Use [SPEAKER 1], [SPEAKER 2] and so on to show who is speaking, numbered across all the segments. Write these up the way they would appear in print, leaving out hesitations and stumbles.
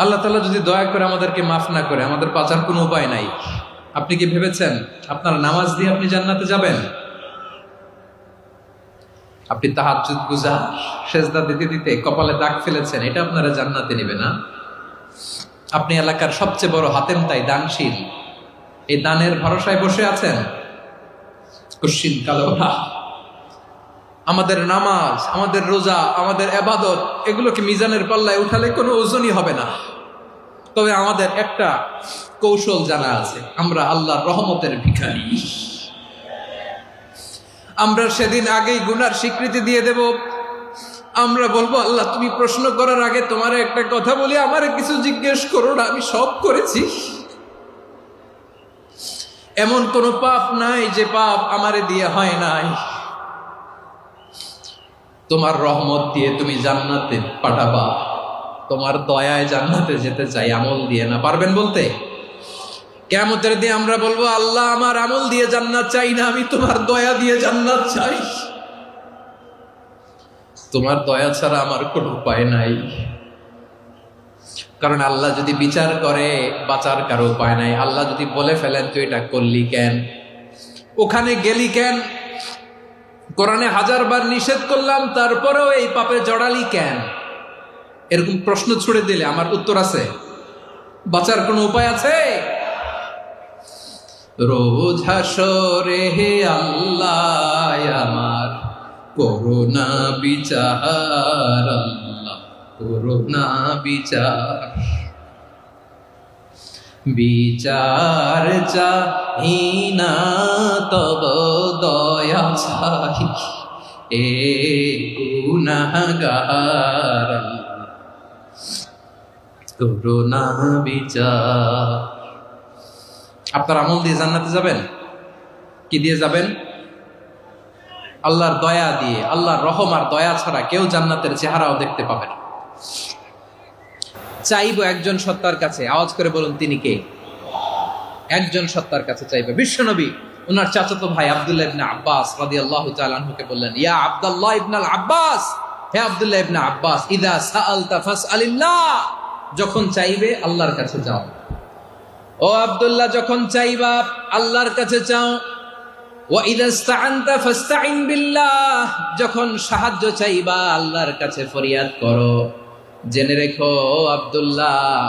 [SPEAKER 1] আল্লাহ তাআলা যদি দয়া করে আমাদেরকে মাফ না করে, আমাদের বাঁচার কোনো উপায় নাই। আপনি কি ভেবেছেন আপনার নামাজ দিয়ে আপনি জান্নাতে যাবেন? আপনি তাহাজ্জুদ গুজার, সেজদা দিতে দিতে কপালে দাগ ফেলেছেন, এটা আপনারা জান্নাতে নেবে না? আপনি এলাকার সবচেয়ে বড় হাতেম তাই দানশীল, এই দানের ভরসায় বসে আছেন কুশ্চিন কালো। আমাদের নামাজ, আমাদের রোজা, আমাদের ইবাদত, এগুলোকে মিজানের পাল্লায় উঠালে কোনো ওজনই হবে না। তবে আমাদের একটা কৌশল জানা আছে, আমরা আল্লাহর রহমতের ভিখারি। আমরা সেদিন আগেই গুনার স্বীকৃতি দিয়ে দেব। আমরা বলবো, আল্লাহ তুমি প্রশ্ন করার আগে তোমার একটা কথা বলি, আমারে কিছু জিজ্ঞেস করো না, আমি সব করেছি। এমন কোন পাপ নাই যে পাপ আমারে দিয়ে হয় নাই। তোমার রহমত দিয়ে তুমি জান্নাতে পাঠাবা, তোমার দয়ায় জান্নাতে যেতে চাই, আমল দিয়ে না। পারবেন বলতে? কিয়ামতের দিন আমরা বলবো, আল্লাহ আমার আমল দিয়ে জান্নাত চাই না, আমি তোমার দয়া দিয়ে জান্নাত চাই। তোমার দয়া ছাড়া আমার কোনো উপায় নাই। কারণ আল্লাহ যদি বিচার করে, বাঁচার কারো উপায় নাই। আল্লাহ যদি বলে ফেলেন তুই এটা করলি কেন, ওখানে গেলি কেন, কোরআনে 1000 বার নিষেধ করলাম তারপরেও এই পাপে জড়ালি কেন, এরকম প্রশ্ন ছুড়ে দিলে আমার উত্তর আছে? বাঁচার কোনো উপায় আছে? রোজ হাসরে হে আল্লাহ আমার করুণা বিচার, আল্লাহ করুণা বিচার। বিচার চাহি না তব দয়া চাহি, এ গুনাহগার করুণা বিচার। আপনার আমল দিয়ে জান্নাতে যাবেন? কি দিয়ে যাবেন? আল্লাহর দয়া দিয়ে। আল্লাহর রহম আর দয়া ছাড়া কেউ জান্নাতের চেহারাও দেখতে পাবে না। চাইবো একজন সত্তার কাছে, আওয়াজ করে বলুন তিনি কে? একজন সত্তার কাছে চাইবে। বিশ্বনবী ওনার চাচাতো ভাই আব্দুল্লাহ ইবনে আব্বাস রাদিয়াল্লাহু তাআলা আনহুকে বললেন, ইয়া আব্দুল্লাহ ইবনে আব্বাস, হে আব্দুল্লাহ ইবনে আব্বাস, ইযা সাআলতা ফাসআলিল্লাহ, যখন চাইবে আল্লাহর কাছে যাও। ও আব্দুল্লাহ, যখন চাইবা আল্লাহর কাছে চাও। ওয়া ইযা ইসতাআনতা ফাসতাইন বিল্লাহ, যখন সাহায্য চাইবা আল্লাহর কাছে ফরিয়াদ করো। জেনে রেখো আব্দুল্লাহ,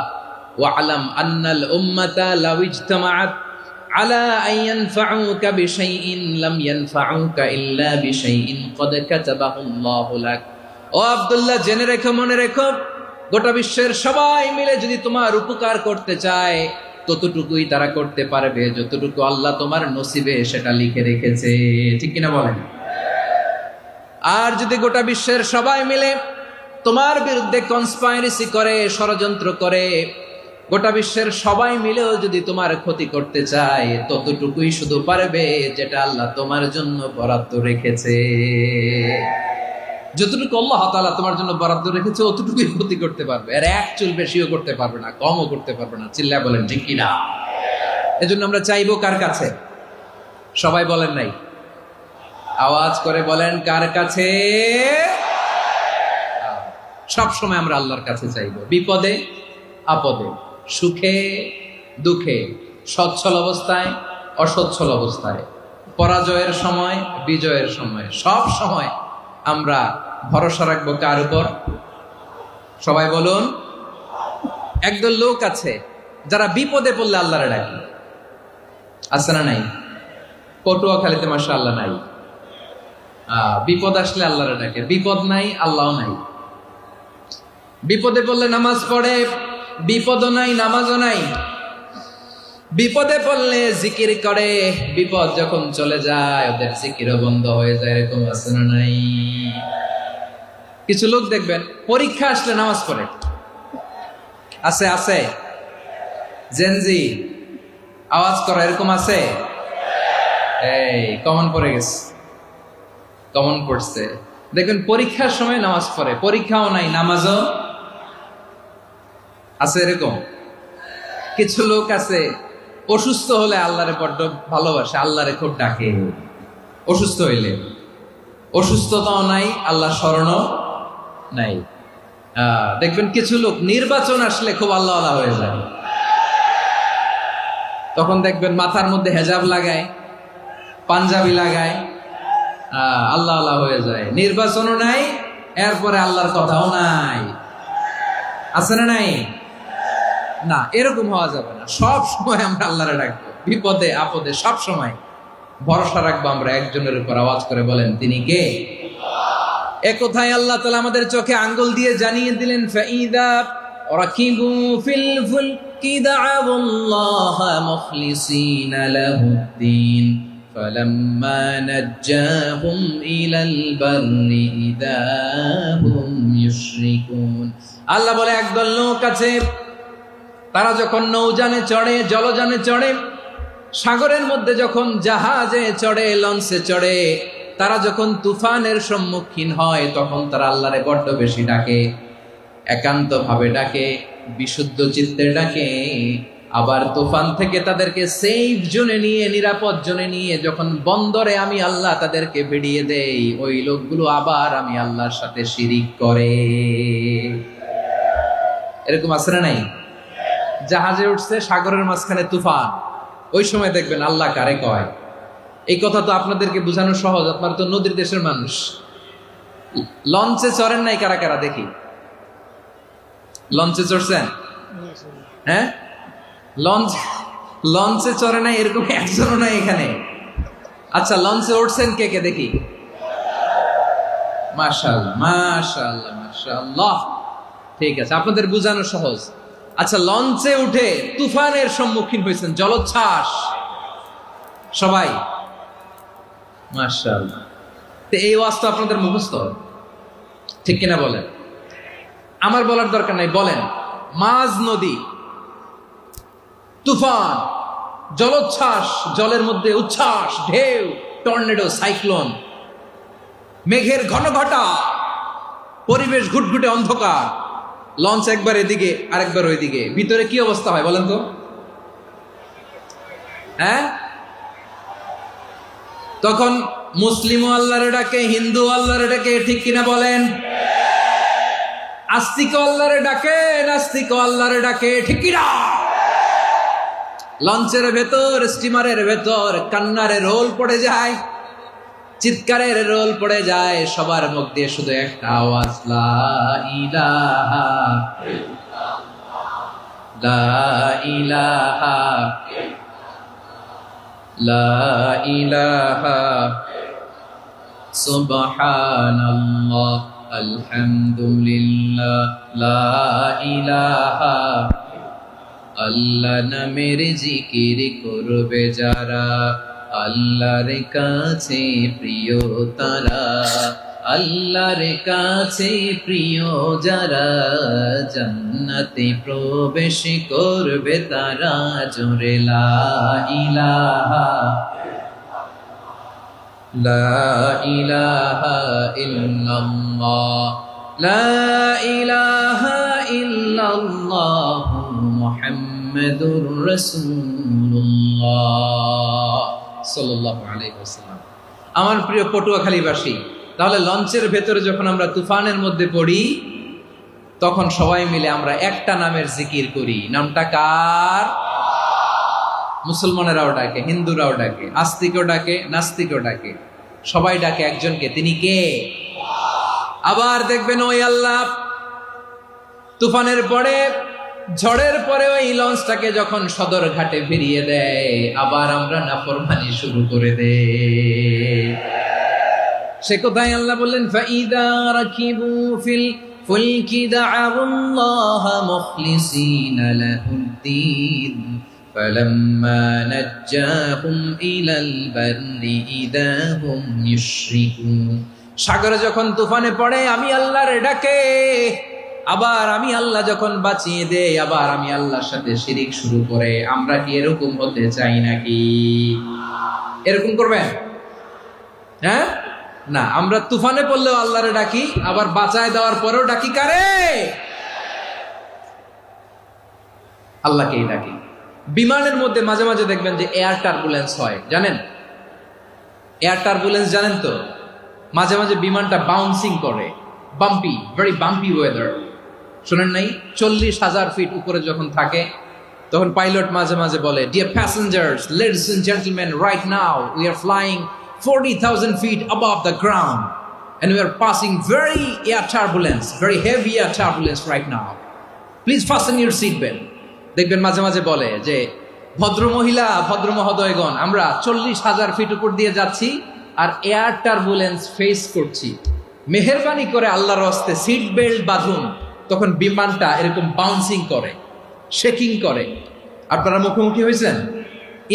[SPEAKER 1] ওয়া'লাম আন্নাল উম্মাতা লাউ ইজতামাআত আলা আন ইয়ানফাউকা বিশাইইন লাম ইয়ানফাউকা ইল্লা বিশাইইন ক্বাদ কাতাবাহু আল্লাহু লাক। ও আব্দুল্লাহ, জেনে রেখো, মনে রেখো, গোটা বিশ্বের সবাই মিলে যদি তোমার উপকার করতে চায় ততটুকুই তারা করতে পারবে যতটুকু আল্লাহ তোমার নসিবে সেটা লিখে রেখেছে। ঠিক কিনা বলেন? আর যদি গোটা বিশ্বের সবাই মিলে তোমার বিরুদ্ধে কনস্পাইরেসি করে, ষড়যন্ত্র করে, গোটা বিশ্বের সবাই মিলেও যদি তোমার ক্ষতি করতে চায় ততটুকুই শুধু পারবে যেটা আল্লাহ তোমার জন্য বরাদ্দ রেখেছে। যতটুকু আল্লাহ তাআলা তোমার জন্য বরাদ্দ রেখেছে অতটুকুই ক্ষতি করতে পারবে, আর এক চুল বেশিও করতে পারবে না, কমও করতে পারবে না। চিল্লায় বলেন ঠিক কিনা? এজন্য আমরা চাইবো কার কাছে? সবাই বলেন নাই, আওয়াজ করে বলেন কার কাছে? সব সময় আমরা আল্লাহর কাছে চাইবো, বিপদে আপদে, সুখে দুঃখে, সচ্ছল অবস্থায় অসচ্ছল অবস্থায়, পরাজয়ের সময় বিজয়ের সময়, সব সময় আমরা ভরসা রাখবো কার উপর? সবাই বলুন। একদল লোক আছে যারা বিপদে পড়লে আল্লাহরে ডাকে, আছে না নাই? পটুয়াখালীতে মাশাআল্লাহ নাই। বিপদ আসলে আল্লাহরে ডাকে, বিপদ নাই আল্লাহও নাই। বিপদে পড়লে নামাজ পড়ে, বিপদও নাই নামাজও নাই। বিপদে পড়লে জিকির করে, বিপদ যখন চলে যায় ওদের জিকিরও বন্ধ হয়ে যায়। এরকম আছে না নাই? কিছু লোক দেখবেন পরীক্ষা আসলে নামাজ পড়ে, আছে আছে? জেনজি আওয়াজ করে, এরকম আছে? এই কমন পড়ে গেছে, কমন পড়ছে। দেখবেন পরীক্ষার সময় নামাজ পড়ে, পরীক্ষাও নাই নামাজও আছে। এরকম কিছু লোক আছে অসুস্থ হলে আল্লাহরে বড্ড ভালোবাসে, আল্লাহরে খুব ডাকে। অসুস্থ হইলে অসুস্থতাও নাই, আল্লাহ স্মরণও নাই। দেখবেন কিছু লোক নির্বাচন আসলে খুব আল্লাহ আল্লাহ হয়ে যায়। তখন দেখবেন মাথার মধ্যে হেজাব লাগায়, পাঞ্জাবি লাগায়, আল্লাহ আল্লাহ হয়ে যায়। নির্বাচনও নাই, এরপরে আল্লাহর কথাও নাই। আছে না নাই? না, এরকম হওয়া যাবে না। সব সময় আমরা আল্লাহরে ডাকবো, বিপদে আপদে সব সময় ভরসা রাখবো আমরা একজনের উপর। আওয়াজ করে বলেন, তিনি কে? এ কথায় আল্লাহ তাআলা আমাদের চোখে আঙ্গুল দিয়ে জানিয়ে দিলেন, ফাইদা রাকিবু ফিল ফুলকি দা'আউল্লাহা মুখলিসিনা লাহুদ্দিন ফালাম্মা নাজ্জাহুম ইলাল বাররি ইযা হুম ইউশরিকুন। আল্লাহ বলে, একদল লোক আছে, তারা যখন নৌযানে চড়ে, জলযানে চড়ে, সাগরের মধ্যে যখন জাহাজে চড়ে, লঞ্চে চড়ে, তারা যখন তুফানের সম্মুখীন হয়, তখন তারা আল্লাহরে বড্ড বেশি ডাকে, একান্ত ভাবে ডাকে, বিশুদ্ধ চিত্তে ডাকে। আবার তুফান থেকে তাদেরকে সেফ জোনে নিয়ে, নিরাপদ জোনে নিয়ে যখন বন্দরে আমি আল্লাহ তাদেরকে ভিড়িয়ে দেই, ওই লোকগুলো আবার আমি আল্লাহর সাথে শিরিক করে। এরকম আছে না নাই? জাহাজে উঠছে, সাগরের মাঝখানে তুফান, ওই সময় দেখবেন আল্লাহ কারে কয়। এই কথা তো আপনাদেরকে বোঝানো সহজ, আপনারা তো নদীর দেশের মানুষ। লঞ্চে চড়েন নাই কারা কারা? দেখি, লঞ্চে চড়ছেন? হ্যাঁ, লঞ্চে চড়ে নাই এরকম একজনও নাই এখানে। আচ্ছা, লঞ্চে উঠছেন কে কে? দেখি। মাশাআল্লাহ, মাশাআল্লাহ, মাশাআল্লাহ। ঠিক আছে, আপনাদের বোঝানো সহজ। আচ্ছা, লঞ্চে উঠে তুফানের সম্মুখীন হয়েছেন, জলোচ্ছ্বাস, সবাই? মাশাআল্লাহ। তো এই ওয়াজ তো আপনাদের মুখস্থ, ঠিক কিনা বলেন? আমার বলার দরকার নাই, বলেন। মাঝ নদী, তুফান, জলোচ্ছ্বাস, জলের মধ্যে উচ্ছ্বাস, ঢেউ, টর্নেডো, সাইক্লোন, মেঘের ঘনঘটা, পরিবেশ ঘুটঘুটে অন্ধকার, লঞ্চ একবার এদিকে আরেকবার ওইদিকে, ভিতরে কি অবস্থা হয় বলেন তো? হ্যাঁ, তখন মুসলিম আল্লাহরে ডাকে, হিন্দু আল্লাহরে ডাকে, ঠিক কিনা বলেন? আস্তিক আল্লাহরে ডাকে, নাস্তিক আল্লাহরে ডাকে, ঠিক কিনা? লঞ্চের ভেতর, স্টিমারের ভেতর কান্নারে রোল পড়ে যায়, চিৎকারের রোল পড়ে যায়, সবার মুখ দিয়ে শুধু একটা আওয়াজ, লা ইলাহা ইল্লাল্লাহ, লা ইলাহা লা ইলাহা সুবহানাল্লাহ, আলহামদুলিল্লাহ, লা ইলাহা। আল্লাহ নামের জিকির করবে যারা, আল্লাহর কাছে প্রিয় তারা, আল্লাহর কাছে প্রিয় যারা, জান্নাতে প্রবেশ করবে তারা, জোরে লা ইলাহা লা ইলাহা ইল্লাল্লাহ, লা ইলাহা ইল্লাল্লাহ মুহাম্মাদুর রাসূলুল্লাহ সাল্লাল্লাহু আলাইহি ওয়াসাল্লাম। আমার প্রিয় পটুয়াখালীবাসী, তাহলে লঞ্চের ভেতরে যখন আমরা তুফানের মধ্যে পড়ি, তখন সবাই মিলে আমরা একটা নামের জিকির করি। নামটা কার? মুসলমানেরাও ডাকে, হিন্দুরাও ডাকে, আস্তিকও ডাকে, নাস্তিকও ডাকে, সবাই ডাকে একজনকে, তিনি কে? আবার দেখবেন ওই আল্লাহ তুফানের পরে, ঝড়ের পরে ওই লঞ্চটাকে যখন সদর ঘাটে ফিরিয়ে দেয়, আবার আমরা নাফরমানি শুরু করে দেই। সে কোথায় আল্লাহ বললেন, ফাইদা রাকিবু ফিল ফুলকি দা'আউল্লাহা মুখলিসিনা লাহুদ্দিন ফালাম্মা নাজ্জাহুম ইলাল বাররি ইযা হুম ইউশরিকুন। সাগরে যখন তুফানে পড়ে আমি আল্লাহর ডাকে, আবার আমি আল্লাহ যখন বাঁচিয়ে দেই, আবার আমি আল্লাহর সাথে শিরিক শুরু করে। আমরা কি এরকম হতে চাই নাকি? এরকম করবেন? হ্যাঁ না, আমরা তুফানে পড়লেও আল্লাহরে ডাকি, আবার বাঁচায় দেওয়ার পরেও ডাকি কারে? আল্লাহকেই ডাকি। বিমানের মধ্যে মাঝে মাঝে দেখবেন যে এয়ার টার্বুলেন্স হয়, জানেন? এয়ার টার্বুলেন্স জানেন তো? মাঝে মাঝে বিমানটা বাউন্সিং করে, বাম্পি, ভেরি বাম্পি ওয়েদার। শোনেন নাই? 40,000 ফিট উপরে যখন থাকে তখন পাইলট মাঝে মাঝে বলে, dear passengers, ladies and gentleman, right now we are flying 40,000 feet above the ground and we are passing very heavy air turbulence right now. Please fasten your seat belt. দেখবেন মাঝে মাঝে বলে যে, ভদ্র মহিলা, ভদ্র মহোদয়গণ, আমরা 40,000 ফিট উপর দিয়ে যাচ্ছি আর এয়ার টার্বুলেন্স ফেস করছি, মেহেরবানি করে আল্লাহর হস্তে সিট বেল্ট বাঁধুন। তখন বিমানটা এরকম বাউন্সিং করে, শেকিং করে। আপনারা মুখোমুখি হয়েছেন?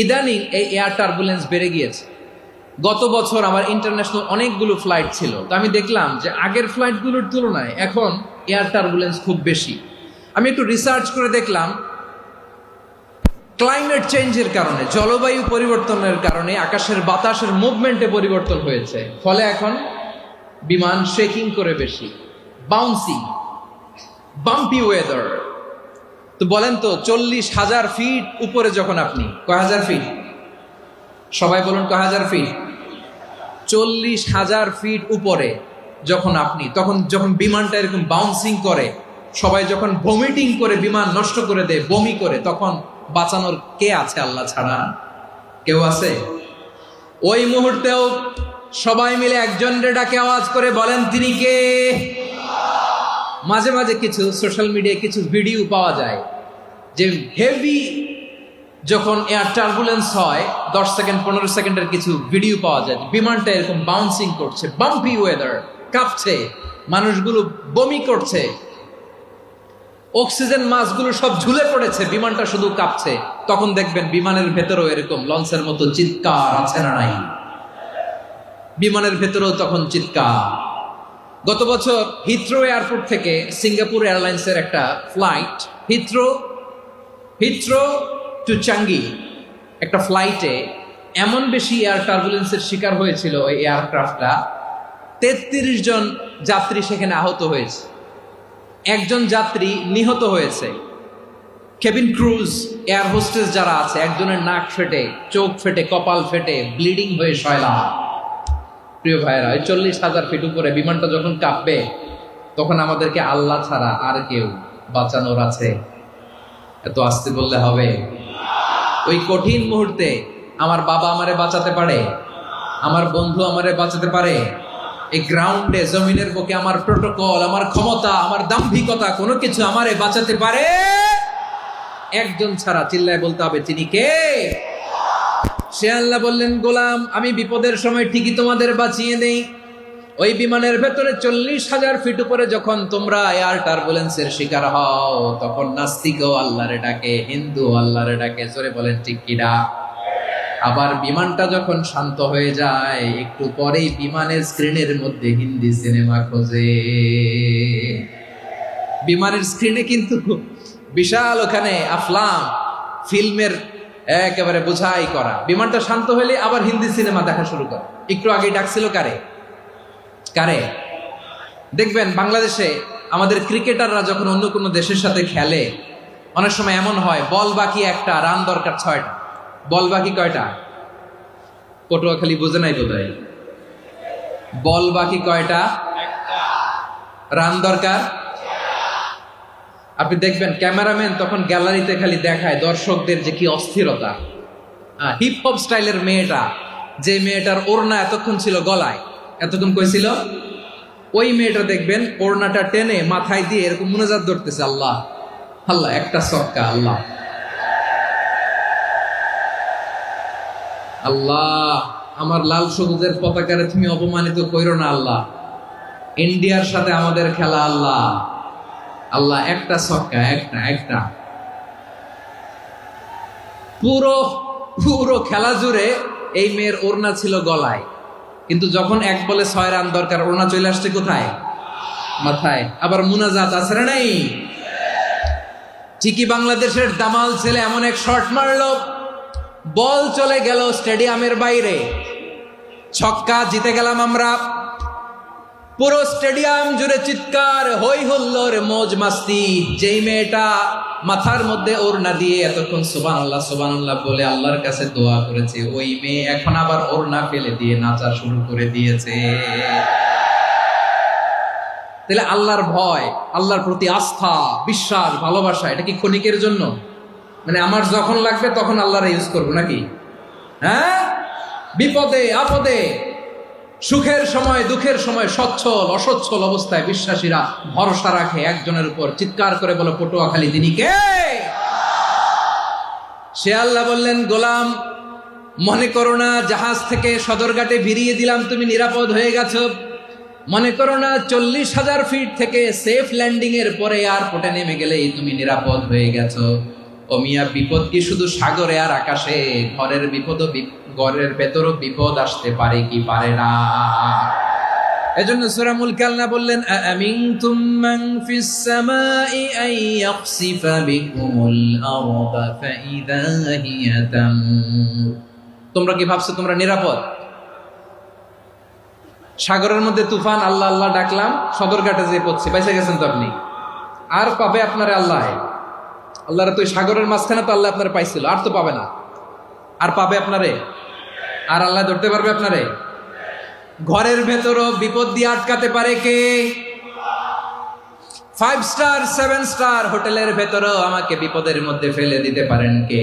[SPEAKER 1] ইদানিং এই এয়ার টার্বুলেন্স বেড়ে গিয়েছে। গত বছর আমার ইন্টারন্যাশনাল অনেকগুলো ফ্লাইট ছিল, তো আমি দেখলাম যে আগের ফ্লাইটগুলোর তুলনায় এখন এয়ার টার্বুলেন্স খুব বেশি। আমি একটু রিসার্চ করে দেখলাম, ক্লাইমেট চেঞ্জের কারণে, জলবায়ু পরিবর্তনের কারণে আকাশের বাতাসের মুভমেন্টে পরিবর্তন হয়েছে, ফলে এখন বিমান শেকিং করে বেশি, বাউন্সিং, বাম্পি ওয়েদার। তো বলেন তো, 40,000 ফিট উপরে যখন আপনি, কয় হাজার ফিট? সবাই বলুন, কয় হাজার ফিট? 40,000 ফিট উপরে যখন আপনি, তখন যখন বিমানটা এরকম বাউন্সিং করে, সবাই যখন ভমিটিং করে বিমান নষ্ট করে দেয়, বমি করে, তখন বাঁচানোর কে আছে আল্লাহ ছাড়া? কেউ আছে? ওই মুহূর্তেও সবাই মিলে একজনের ডাকে আওয়াজ করে বলেন, তিনি কে? মাঝে মাঝে কিছু সোশ্যাল মিডিয়ায় কিছু ভিডিও পাওয়া যায় যে হেভি যখন এয়ার টার্বুলেন্স হয়, 10 সেকেন্ড 15 সেকেন্ডের কিছু ভিডিও পাওয়া যায়, বিমানটা এরকম বাউন্সিং করছে, বাম্পি ওয়েদার, কাঁপছে, মানুষগুলো বমি করছে, অক্সিজেন মাসগুলো সব ঝুলে পড়েছে, বিমানটা শুধু কাঁপছে। তখন দেখবেন বিমানের ভেতরেও এরকম লঞ্চের মতো চিৎকার আছে না নাই? বিমানের ভেতরেও তখন চিৎকার। গত বছর হিথ্রো এয়ারপোর্ট থেকে সিঙ্গাপুর এয়ারলাইন্সের একটা ফ্লাইট, হিথ্রো টু চাঙ্গি, একটা ফ্লাইটে এমন বেশি এয়ার টার্বুলেন্সের শিকার হয়েছিল ওই এয়ারক্রাফটটা, 33 জন যাত্রী সেখানে আহত হয়েছে, একজন যাত্রী নিহত হয়েছে। কেবিন ক্রুজ, এয়ার হোস্টেস যারা আছে, একজনের নাক ফেটে, চোখ ফেটে, কপাল ফেটে, ব্লিডিং হয়ে শয়লা। প্রিয় ভাইরা, 40,000 ফিট উপরে বিমানটা যখন কাঁপবে, তখন আমাদেরকে আল্লাহ ছাড়া আর কেউ বাঁচানোর আছে? এত আস্তে বললে হবে? ওই কঠিন মুহূর্তে আমার বাবা আমারে বাঁচাতে পারে, আমার বন্ধু আমারে বাঁচাতে পারে? এই গ্রাউন্ডে, জমিনের বুকে আমার প্রোটোকল, আমার ক্ষমতা, আমার দাম্ভিকতা, কোনো কিছু আমারে বাঁচাতে পারে? একজন ছাড়া, চিল্লায় বলতে হবে, তিনি কে? সে আল্লাহ বললেন, গোলাম, আমি বিপদের সময় ঠিকই তোমাদের বাঁচিয়ে দেই। ওই বিমানের ভেতরে 40,000 ফিট উপরে যখন তোমরা এয়ার টার্বুলেন্সের শিকার হও, তখন নাস্তিকও আল্লাহরে ডাকে, হিন্দু আল্লাহরে ডাকে, জোরে বলেন ঠিক কিনা? আবার বিমানটা যখন শান্ত হয়ে যায়, একটু পরেই বিমানের স্ক্রিনের মধ্যে হিন্দি সিনেমা খোঁজে। বিমানের স্ক্রিনে কিন্তু বিশাল ওখানে আফলাম ফিল্মের একেবারে বোঝাই করা। বিমানটা শান্ত হলে আবার হিন্দি সিনেমা দেখা শুরু করে। একটু আগে ডাকছিল কারে? দেখবেন বাংলাদেশে আমাদের ক্রিকেটাররা যখন অন্য কোনো দেশের সাথে খেলে, অনেক সময় এমন হয়, বল বাকি একটা, রান দরকার 6টা। বল বাকি কয়টা? পটুয়াখালী বোঝে নাই বোধহয়। বল বাকি কয়টা? রান দরকার। আপনি দেখবেন ক্যামেরাম্যান তখন গ্যালারিতে খালি দেখায় দর্শকদের যে কি অস্থিরতা। হিপ হপ স্টাইলের মেয়েটা, যে মেয়েটার ওড়না এতক্ষণ ছিল গলায়, এতক্ষণ কই ছিল, ওই মেয়েটা দেখবেন ওড়নাটা টেনে মাথায় দিয়ে এরকম মুনাজাত ধরতেছে, আল্লাহ আল্লাহ, একটা সক্কা, আল্লাহ আল্লাহ, আমার লাল সবুজের পতাকারে তুমি অপমানিত কইরো না আল্লাহ, ইন্ডিয়ার সাথে আমাদের খেলা, আল্লাহ আল্লাহ, একটা সক্কা, একটা। পুরো খেলা জুড়ে এই মেয়ের ওড়না ছিল গলায়, কিন্তু যখন এক বলে 6 রান দরকার, ওড়না চলে আসছে কোথায়? মাথায়। আবার মুনাজাত আছে না নাই? ঠিকই বাংলাদেশের দামাল ছেলে এমন এক শট মারলো, বল চলে গেল স্টেডিয়ামের বাইরে, ছক্কা, জিতে গেলাম আমরা। পুরো স্টেডিয়াম জুড়ে চিৎকার, হই হুল্লোড়, মৌজ মাস্তি। যেই মেয়েটা মাথার মধ্যে ওড়না দিয়ে এতক্ষণ সুবহানাল্লাহ সুবহানাল্লাহ বলে আল্লাহর কাছে দোয়া করেছে, ওই মেয়ে এখন আবার ওড়না ফেলে দিয়ে নাচা শুরু করে দিয়েছে। তাহলে আল্লাহর ভয়, আল্লাহর প্রতি আস্থা, বিশ্বাস, ভালোবাসা, এটা কি ক্ষণিকের জন্য? মানে আমার যখন লাগবে তখন আল্লাহর ইউজ করবো নাকি? হ্যাঁ, বিপদে আপদে, সুখের সময় দুঃখের সময় সচ্ছল অসচ্ছল অবস্থায় বিশ্বাসীরা ভরসা রাখে একজনের উপর। চিৎকার করে বলো পটুয়াখালী তিনি কে? সে আল্লাহ বললেন, গোলাম মনে করো না জাহাজ থেকে সদরঘাটে ভিড়িয়ে দিলাম তুমি নিরাপদ হয়ে গেছো। মনে করো না 40,000 ফিট থেকে সেফ ল্যান্ডিং এর পরে এয়ারপোর্টে নেমে গেলেই তুমি নিরাপদ হয়ে গেছো। ও মিয়া, বিপদ কি শুধু সাগরে আর আকাশে? ঘরের ভেতরও বিপদ আসতে পারে কি পারে না? এজন্য সূরা মুলক আল্লাহ বললেন, আমিনতুম মান ফিস সামাই আন ইয়াখসিফা বিকুমুল আরদা ফাইযা হিয়া তামুর। তোমরা কি ভাবছো তোমরা নিরাপদ? সাগরের মধ্যে তুফান, আল্লাহ আল্লাহ ডাকলাম, সদরঘাটে যে পড়ছে, বাইসে গেছেন তো আপনি। আর পাবে আপনারে আল্লাহ? আল্লাহর তো সাগরের মাঝখানে তো আল্লাহ আপনারে পাইছিল, আর তো পাবে না। আর পাবে আপনারে? আর আল্লাহ ধরতে পারবে আপনারে? ঘরের ভেতরও বিপদ দিয়ে আটকাতে পারে কে? 5 স্টার 7 স্টার হোটেলের ভেতরও আমাকে বিপদের মধ্যে ফেলে দিতে পারেন কে?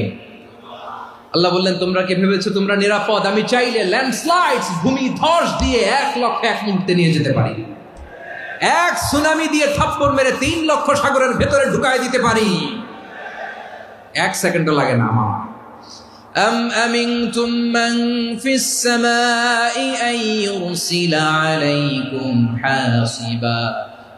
[SPEAKER 1] আল্লাহ বললেন, তোমরা কি ভেবেছো তোমরা নিরাপদ? আমি চাইলে ল্যান্ডস্লাইডস, ভূমি ধস দিয়ে 1 লক্ষ 1 মুহূর্তে নিয়ে যেতে পারি। এক সুনামি দিয়ে থাপ্পড় মেরে 3 লক্ষ সাগরের ভেতরে ঢুকায় দিতে পারি। 1 সেকেন্ডও লাগে না আমার। أم أمنتم من في السماء أن يرسل عليكم حاصبا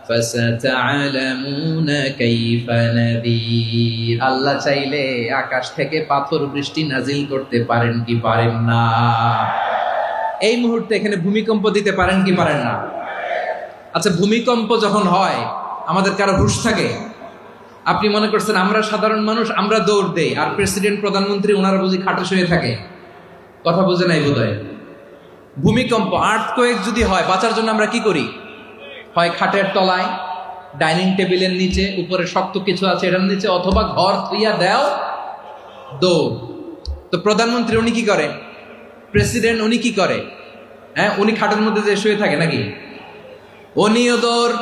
[SPEAKER 1] فستعلمون كيف نذير। আল্লাহ চাইলে আকাশ থেকে পাথর বৃষ্টি নাজিল করতে পারেন কি পারেন না? এই মুহূর্তে এখানে ভূমিকম্প দিতে পারেন কি পারেন না? আচ্ছা, ভূমিকম্প যখন হয় আমাদের কারো হুঁশ থাকে? আপনি মনে করছেন আমরা সাধারণ মানুষ, আমরা দৌড় দেই, আর প্রেসিডেন্ট প্রধানমন্ত্রী ওনারা বুঝি খাটে শুয়ে থাকে? কথা বুঝে নাই বোধহয়। ভূমিকম্প, আর্থকোয়েক যদি হয়, বাঁচার জন্য আমরা কি করি? হয় খাটের তলায়, ডাইনিং টেবিলের নিচে, উপরে শক্ত কিছু আছে এটার নিচে, অথবা ঘর থুইয়া দেও দৌড়। তো প্রধানমন্ত্রী উনি কি করে? প্রেসিডেন্ট উনি কি করে? হ্যাঁ, উনি খাটের মধ্যে যে শুয়ে থাকে নাকি? উনিও দৌড়,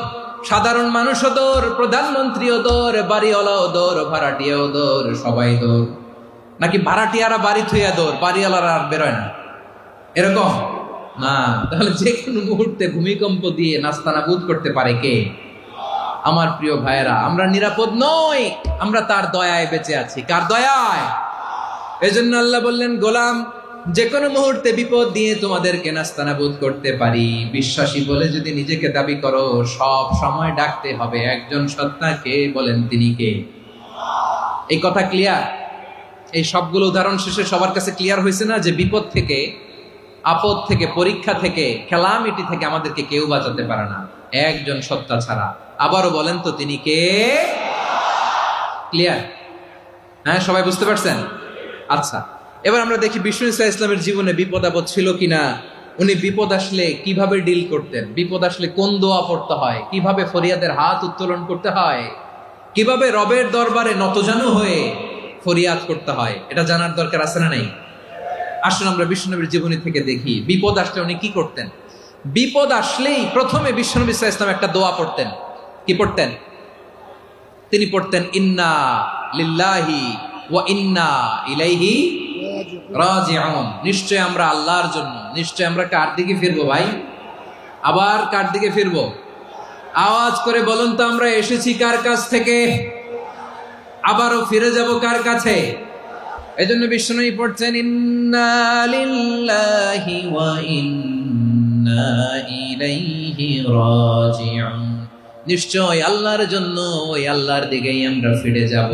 [SPEAKER 1] সাধারণ মানুষও দৌড়, প্রধানমন্ত্রীও দৌড়, বাড়িওয়ালাও দৌড়, ভাড়াটিয়াও দৌড়, সবাই দৌড়। নাকি ভাড়াটিয়ারা বাড়ি থুইয়া দৌড়, বাড়িওয়ালারা আর বেরোয় না? এরকম না। তাহলে যে কোনো মুহূর্তে ভূমিকম্প দিয়ে নাস্তানাবুদ করতে পারে কে? আমার প্রিয় ভাইয়েরা, আমরা নিরাপদ নই, আমরা তার দয়ায় বেঁচে আছি। কার দয়ায়? এজন্য আল্লাহ বললেন, গোলাম যে কোনো মুহূর্তে বিপদ দিয়ে তোমাদেরকে নাস্তানাবুদ করতে পারি। বিশ্বাসী বলে যদি নিজেকে দাবি করো, সব সময় ডাকতে হবে একজন সত্তাকে। বলেন তিনি কে? এই কথা ক্লিয়ার? এই সবগুলো উদাহরণ শেষে সবার কাছে ক্লিয়ার হয়েছে না যে বিপদ থেকে, আপদ থেকে, পরীক্ষা থেকে, খেলামিটি থেকে আমাদেরকে কেউ বাঁচাতে পারে না একজন সত্তা ছাড়া। আবারও বলেন তো তিনি কে? ক্লিয়ার? হ্যাঁ, সবাই বুঝতে পারছেন? আচ্ছা, এবার আমরা দেখি বিষ্ণু ইসা ইসলামের জীবনে বিপদ আপদ ছিল কিনা। উনি বিপদ আসলে কিভাবে ডিল করতেন, বিপদ আসলে কোন দোয়া পড়তে হয়, কিভাবে ফরিয়াদের হাত উত্তোলন করতে হয়, কিভাবে রবের দরবারে নতজানু হয়ে ফরিয়াদ করতে হয়, এটা জানার দরকার আছে না নাই? আসুন আমরা বিশ্বনবীর জীবনী থেকে দেখি বিপদ আসলে উনি কি করতেন। বিপদ আসলেই প্রথমে বিশ্বনবী সাল্লাল্লাহু আলাইহি ওয়াসাল্লাম একটা দোয়া পড়তেন। কি পড়তেন? তিনি পড়তেন, ইন্না লিল্লাহি ওয়া ইন্না ইলাইহি রাজিউন। নিশ্চয় আমরা আল্লাহর জন্য, নিশ্চয় আমরা কার দিকে ফিরবো ভাই? আবার কার দিকে ফিরবো? আওয়াজ করে বলুন তো, আমরা এসেছি কার কাছ থেকে, আবারও ফিরে যাব কার কাছে? এজন্য বিষ্ণু পড়ছেন, ইন্না লিল্লাহি ওয়া ইন্না ইলাইহি রাজিউন। নিশ্চয় আল্লাহর জন্য, ওই আল্লাহর দিকেই আমরা ফিরে যাব।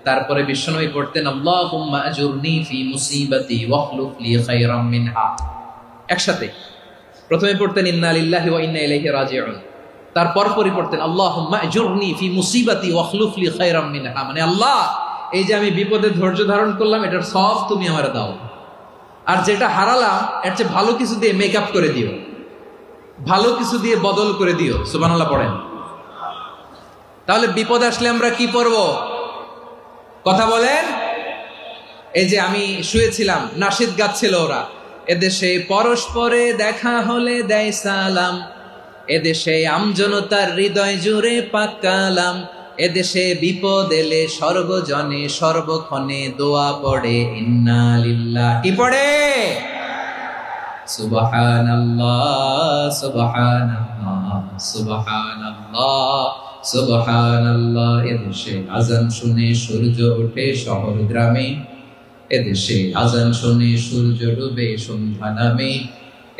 [SPEAKER 1] তারপরে বিশ্বনবী পড়তেন, আল্লাহুম্মা আজুরনি ফি মুসিবাতি ওয়াখলুফ লি খায়রাম মিনহা। একসাথে প্রথমে পড়তেন ইন্না লিল্লাহি ওয়া ইন্না ইলাইহি রাজিউন, তারপর পড়তেন আল্লাহুম্মা আজুরনি ফি মুসিবাতি ওয়াখলুফ লি খায়রাম মিনহা। মানে আল্লাহ, এই যে আমি বিপদে ধৈর্য ধারণ করলাম, এটার সব তুমি আমারে দাও, আর যেটা হারালাম এর চেয়ে ভালো কিছু দিয়ে মেকআপ করে দিও, ভালো কিছু দিয়ে বদল করে দিও। সুবহানাল্লাহ পড়েন। তাহলে বিপদ আসলে আমরা কি পড়ব? কথা বলেন। এই যে আমি শুয়েছিলাম, নাশিদ গাচ্ছিল ওরা, এদেশে পরস্পরে দেখা হলে দেয় সালাম, এদেশে আমজনতার হৃদয় জুড়ে পাকালাম, এদেশে বিপদ এলে সর্বজনে সর্বক্ষণে দোয়া পড়ে ইন্না লিল্লাহ। কি পড়ে? সুবহানাল্লাহ সুবহানাল্লাহ সুবহানাল্লাহ সুবহানাল্লাহ। এদেশে আজান শুনে সূর্য ওঠে শহর গ্রামে, এদেশে আজান শুনে সূর্য ডুবে সন্ধ্যা নামে,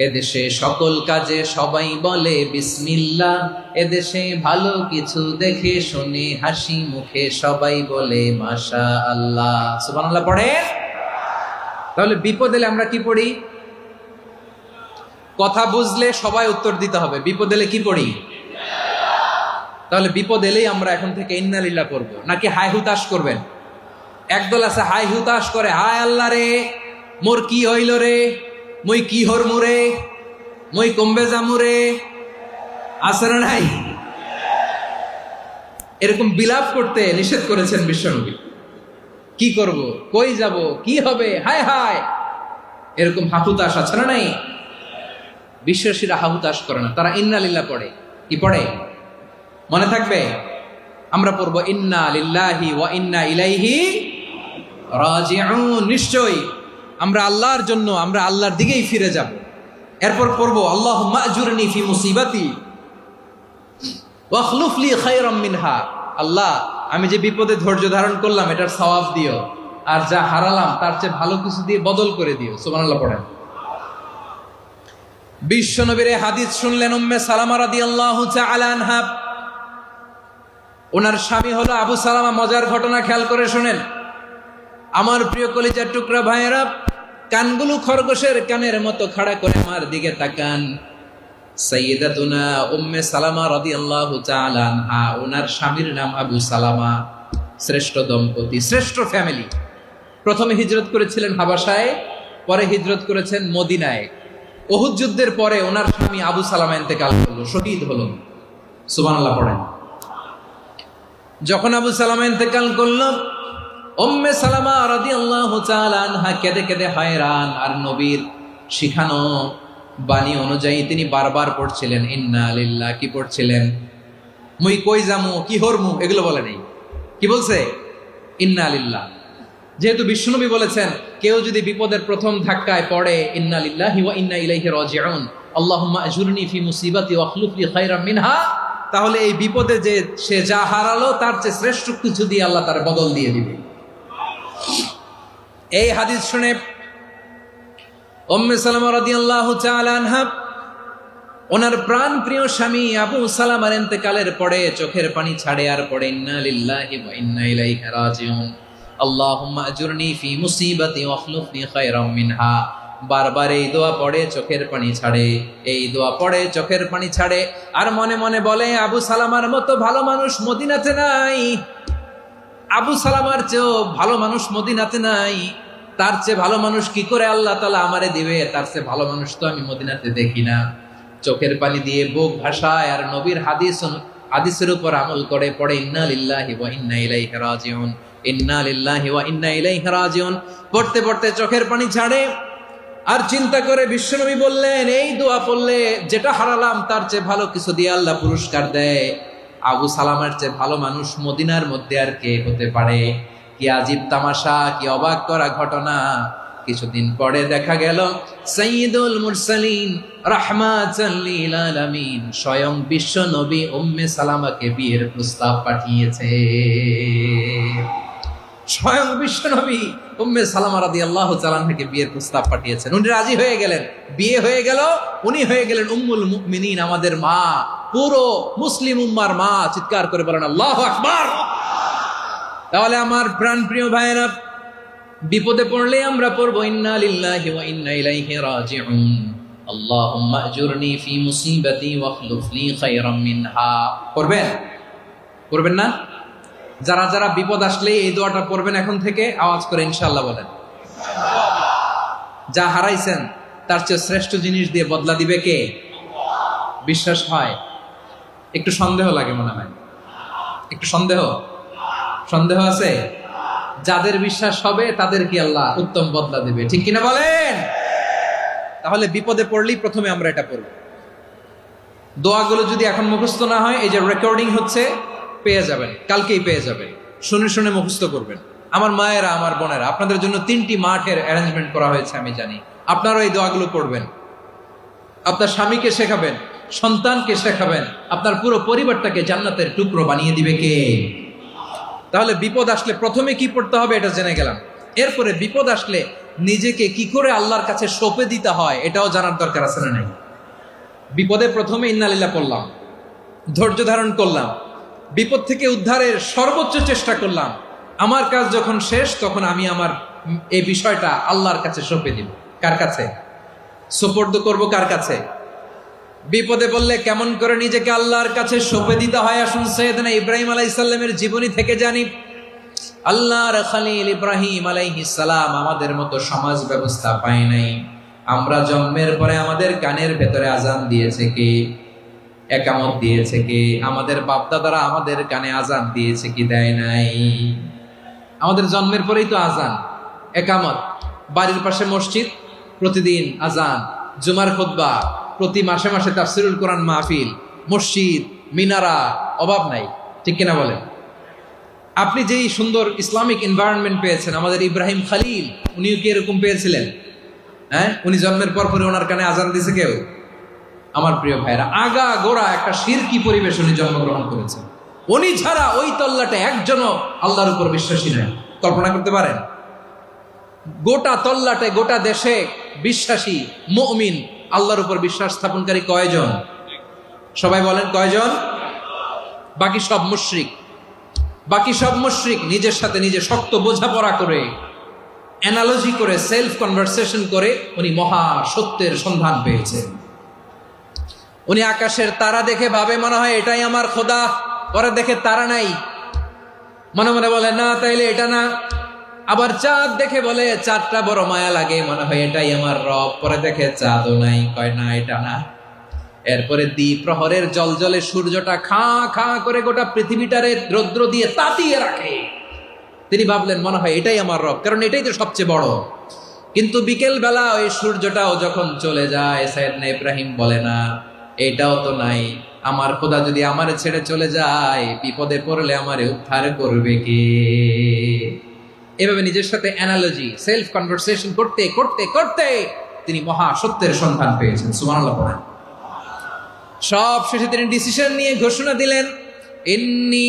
[SPEAKER 1] এদেশে সকল কাজে সবাই বলে বিসমিল্লাহ, এদেশে ভালো কিছু দেখে শুনে হাসি মুখে সবাই বলে মাশাআল্লাহ। সুবহানাল্লাহ পড়ে। তাহলে বিপদ এলে আমরা কি পড়ি? কথা বুঝলে সবাই উত্তর দিতে হবে। বিপদ এলে কি পড়ি? তাহলে বিপদ এলেই আমরা এখন থেকে ইন্না লিল্লাহ পড়বো, নাকি হাই হুতাশ করবেন? একদল আছে হাই হুতাশ করে, হায় আল্লাহ রে মোর কি হইল রে, মই কি হরমু রে, মই কমবে জামু রে, আছে না নাই? এরকম বিলাপ করতে নিষেধ করেছেন বিশ্বনবী। কি করব, কই যাব, কি হবে, হায় হায়, এরকম হাহুতাশ আছে না নাই? বিশ্বাসীরা হাহুতাশ করে না, তারা ইন্না লিল্লাহ পড়ে। কি পড়ে মনে থাকবে? আমরা পড়বো ইন্না লিল্লাহি ওয়া ইন্না ইলাইহি রাজিউন। নিশ্চয়ই আমরা আল্লাহর জন্য, আমরা আল্লাহর দিকেই ফিরে যাব। এরপর পড়বো আল্লাহুম্মা আজুরনি ফি মুসিবাতি ওয়া আখলুফ লি খায়রাম মিনহা। আল্লাহ, আমি যে বিপদে ধৈর্য ধারণ করলাম এটার সওয়াব দিও, আর যা হারালাম তার চেয়ে ভালো কিছু দিয়ে বদল করে দিও। সুবহানাল্লাহ পড়েন। বিশ্বনবীর হাদিস শুনলেন উম্মে সালামা রাদিয়াল্লাহু তাআলা আনহা। ওনার স্বামী হলো আবু সালামা। মজার ঘটনা খেয়াল করে শুনেন আমার প্রিয় কলিজার টুকরা ভাইয়েরা। কানগুলো খরগোশের কানের মতো খাড়া করে আমার দিকে তাকান। সাইয়্যিদাতুনা উম্মে সালামা রাদিয়াল্লাহু তাআলা আনহা, ওনার স্বামীর নাম আবু সালামা। শ্রেষ্ঠ দম্পতি, শ্রেষ্ঠ ফ্যামিলি। প্রথমে হিজরত করেছিলেন হাবাসায়, পরে হিজরত করেছেন মদিনায়। উহুদ যুদ্ধের পরে ওনার স্বামী আবু সালামা ইন্তেকাল করলো, শহীদ হলো। সুবহানাল্লাহ পড়েন। যখন আবু সালামা ইন্তেকাল করলো, উম্মে সালামা রাদিয়াল্লাহু তাআলা আনহা কেঁদে কেঁদে হয়রান। আর নবীর শিখানো বাণী অনুযায়ী তিনি বারবার পড়ছিলেন ইন্না লিল্লাহ। কি পড়ছিলেন? মুই কই যামু, কি হরমু, এগুলো বলে নেই। কি বলছে? ইন্না লিল্লাহ। যেহেতু বিশ্বনবী বলেছেন কেউ যদি বিপদের প্রথম ধাক্কায় পড়ে ইন্না লিল্লাহি ওয়া ইন্না ইলাইহি রাজিউন, আল্লাহুম্মা আজুরনি ফি মুসিবাতি ওয়া আখলুফ লি খায়রাম মিনহা, তাহলে এই বিপদে যে সে যা হারালো তার চেয়ে শ্রেষ্ঠ কিছু দিয়ে আল্লাহ তার বদল দিয়ে দিবে। এই হাদিস শুনে উম্মে সালামা রাদিয়াল্লাহু তাআলা আনহা ওনার প্রাণ প্রিয় স্বামী আবু সালামার ইন্তেকালের পরে চোখের পানি ছাড়ে আর পড়ে ইন্না লিল্লাহি ওয়া ইন্না ইলাইহি রাজিউন, আল্লাহুম্মা আজুরনি ফি মুসিবাতি ওয়া আখলুফ লি খায়রাম মিনহা। বারবার এই দোয়া পড়ে চোখের পানি ছাড়ে, এই দোয়া পড়ে চোখের পানি ছাড়ে। আর মনে মনে বলে আবু সালামার মতো ভালো মানুষ মদিনাতে নাই, আবু সালামার চেয়েও ভালো মানুষ মদিনাতে নাই। তার চেয়ে ভালো মানুষ কি করে আল্লাহ তাআলা আমারে দিবে? তার চেয়ে ভালো মানুষ তো আমি মদিনাতে দেখি না। চোখের পানি দিয়ে বুক ভাসায় আর নবীর হাদিসের উপর আমল করে পড়ে ইন্না লিল্লাহি ওয়া ইন্না ইলাইহি রাজিউন, ইন্না লিল্লাহি ওয়া ইন্না ইলাইহি রাজিউন। পড়তে পড়তে চোখের পানি ছাড়ে আর চিন্তা করে বিশ্বনবী বললেন এই দোয়া পড়লে যেটা হারালাম তার চেয়ে ভালো কিছু দিয়ে আল্লাহ পুরস্কার দেয়। আবু সালামার চেয়ে ভালো মানুষ মদিনার মধ্যে আর কে হতে পারে? কি আজীব তামাশা, কি অবাক করা ঘটনা। কিছুদিন পরে দেখা গেল সাইয়্যিদুল মুরসালিন রাহমাতাল লিল আলামিন স্বয়ং বিশ্ব নবী উম্মে সালামাকে বিয়ের প্রস্তাব পাঠিয়েছে। স্বয়ং বিশ্ব নবী উম্মে সালামা রাদিয়াল্লাহু তাআলা আনহাকে বিয়ের প্রস্তাব পাঠিয়েছেন। উনি রাজি হয়ে গেলেন, বিয়ে হয়ে গেল। উনি হয়ে গেলেন উম্মুল মুমিনিন, আমাদের মা, পুরো মুসলিম উম্মার মা। চিৎকার করে বলেন আল্লাহু আকবার। তাহলে আমার প্রাণ প্রিয় ভাইয়েরা, বিপদে পড়লে আমরা পড়বো ইন্না লিল্লাহি ওয়া ইন্না ইলাইহি রাজিউন, আল্লাহুম্মা আজুরনি ফি মুসিবাতি ওয়া আখলুফ লি খায়রাম মিনহা। পড়বেন? পড়বেন না? যারা যারা বিপদ আসলে এই দোয়াটা পড়বেন এখন থেকে আওয়াজ করে ইনশাআল্লাহ বলেন। যা হারাইছেন তার চেয়ে শ্রেষ্ঠ জিনিস দিয়ে বদলা দিবে কে? বিশ্বাস হয়? একটু সন্দেহ লাগে মনে হয়, একটু সন্দেহ আছে। যাদের বিশ্বাস হবে তাদের কি আল্লাহ উত্তম বদলা দিবে, ঠিক কিনা বলেন? তাহলে বিপদে পড়লেই প্রথমে আমরা এটা পড়ব। দোয়াগুলো যদি এখন মুখস্থ না হয়, এই যে রেকর্ডিং হচ্ছে, পেয়ে যাবেন, কালকেই পেয়ে যাবেন। শুনে শুনে মুখস্থ করবেন। আমার মায়েরা, আমার বোনেরা, আপনাদের জন্য 3টি মাঠের অ্যারেঞ্জমেন্ট করা হয়েছে, আমি জানি। আপনারাও এই দোয়াগুলো পড়বেন, আপনার স্বামীকে শেখাবেন, সন্তানকে শেখাবেন, আপনার পুরো পরিবারটাকে জান্নাতের টুকরো বানিয়ে দিবে কে? তাহলে বিপদ আসলে প্রথমে কি পড়তে হবে এটা জেনে গেলাম। এরপরে বিপদ আসলে নিজেকে কি করে আল্লাহর কাছে সঁপে দিতে হয় এটাও জানার দরকার আছে না নাই? বিপদে প্রথমে ইন্নালিল্লাহ পড়লাম, ধৈর্য ধারণ করলাম, বিপদ থেকে উদ্ধারের সর্বোচ্চ চেষ্টা করলাম। আমার কাজ যখন শেষ, তখন আমি আমার এই বিষয়টা আল্লাহর কাছে সঁপে দিব। কার কাছে সুপর্দ করব? কার কাছে? বিপদে বললে কেমন করে নিজেকে আল্লাহর কাছে সঁপে দিতে হয়, আসুন সাইয়েদনা ইব্রাহিম আলাইহিস সালামের জীবনী থেকে জানি। আল্লাহর খলিল ইব্রাহিম আলাইহিস সালাম আমাদের মতো সমাজ ব্যবস্থা পায় নাই। আমরা জন্মের পরে আমাদের কানের ভেতরে আজান দিয়েছে কে? একামত দিয়েছে কে? আমাদের বাপদাদারা আমাদের কানে আজান দিয়েছে কি? দেয় নাই। আমাদের জন্মের পরেই তো আজান, একামত, বাড়ির পাশে মসজিদ, প্রতিদিন আজান, জুমার খুতবা, প্রতি মাসে মাসে তাফসিরুল কোরআন মাহফিল, মসজিদ, মিনারা, অভাব নাই। ঠিক কিনা বলেন? আপনি যেই সুন্দর ইসলামিক এনভায়রনমেন্ট পেয়েছেন, আমাদের ইব্রাহিম খলিল উনিও কি এরকম পেয়েছিলেন? হ্যাঁ, উনি জন্মের পর পরে ওনার কানে আজান দিয়েছে কেউ? আমার প্রিয় ভাইরা, আগা গোড়া একটা শিরকি পরিবেশ উনি জন্মগ্রহণ করেছেন। উনি ছাড়া ওই তল্লাটে একজনও আল্লাহর উপর বিশ্বাসী নাই। কল্পনা করতে পারেন? গোটা তল্লাটে, গোটা দেশে বিশ্বাসী মুমিন, আল্লাহর উপর বিশ্বাস স্থাপনকারী কয়জন? সবাই বলেন কয়জন? বাকি সব মুশরিক। বাকি সব মুশরিক নিজের সাথে নিজে শক্ত বোঝাপড়া করে, অ্যানালজি করে, সেলফ কনভারসেশন করে উনি মহা সত্যের সন্ধান পেয়েছেন। উনি আকাশের তারা দেখে ভাবে মনে হয় এটাই আমার খোদা, পরে দেখে তারা নাই, মনে মনে বলে না তাইলে এটা না। আবার চাঁদ দেখে বলে চাঁদটা বড় মায়া লাগে, মনে হয় এটাই আমার রব, পরে দেখে চাঁদও নাই, কয় না এটা না। এরপরে দ্বীপ প্রহরের জলজলে সূর্যটা খা খা করে গোটা পৃথিবীটারে রৌদ্র দিয়ে তাতিয়ে রাখে। তিনি ভাবলেন মনে হয় এটাই আমার রব, কারণ এটাই তো সবচেয়ে বড়। কিন্তু বিকেল বেলা ওই সূর্যটাও যখন চলে যায়, সাইয়েদনা ইব্রাহিম বলে না এটাও তো নাই, আমার খোদা যদি আমারে ছেড়ে চলে যায়, বিপদে পড়লে আমারে উদ্ধার করবে কে? এভাবে নিজের সাথে অ্যানালজি, সেলফ কনভারসেশন করতে করতে করতে তিনি মহা সত্যের সন্ধান পেয়েছেন। সুবহানাল্লাহ পড়েন। সব শেষে তিনি ডিসিশন নিয়ে ঘোষণা দিলেন, ইন্নী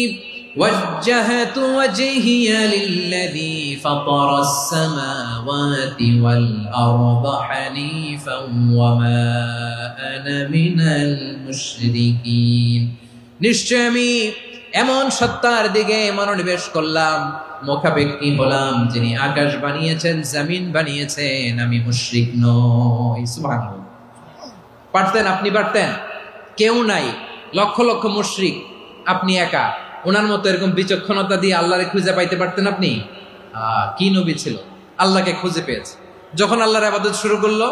[SPEAKER 1] ওয়াজ্জাহতু ওয়াজহিয়া লিল্লাযী ফাতারাস সামাওয়াতি ওয়াল আরদা হানিফান ওয়া মা আনা মিনাল মুশরিকিন। নিশ্চয় আমি এমন সত্তার দিকে মনোনিবেশ করলাম, মুখাপেক্ষী হলাম, যিনি আকাশ বানিয়েছেন, জমিন বানিয়েছেন, আমি মুশরিক নই। সুবহানাল্লাহ। পারতেন? আপনি পারতেন? কেউ নাই, লক্ষ লক্ষ মুশরিক, আপনি একা। ওনার মতো এরকম বিচক্ষণতা দিয়ে আল্লাহরে খুঁজে পাইতে পারতেন আপনি? কি নবী ছিল, আল্লাহকে খুঁজে পেয়েছে। যখন আল্লাহর ইবাদত শুরু করলো,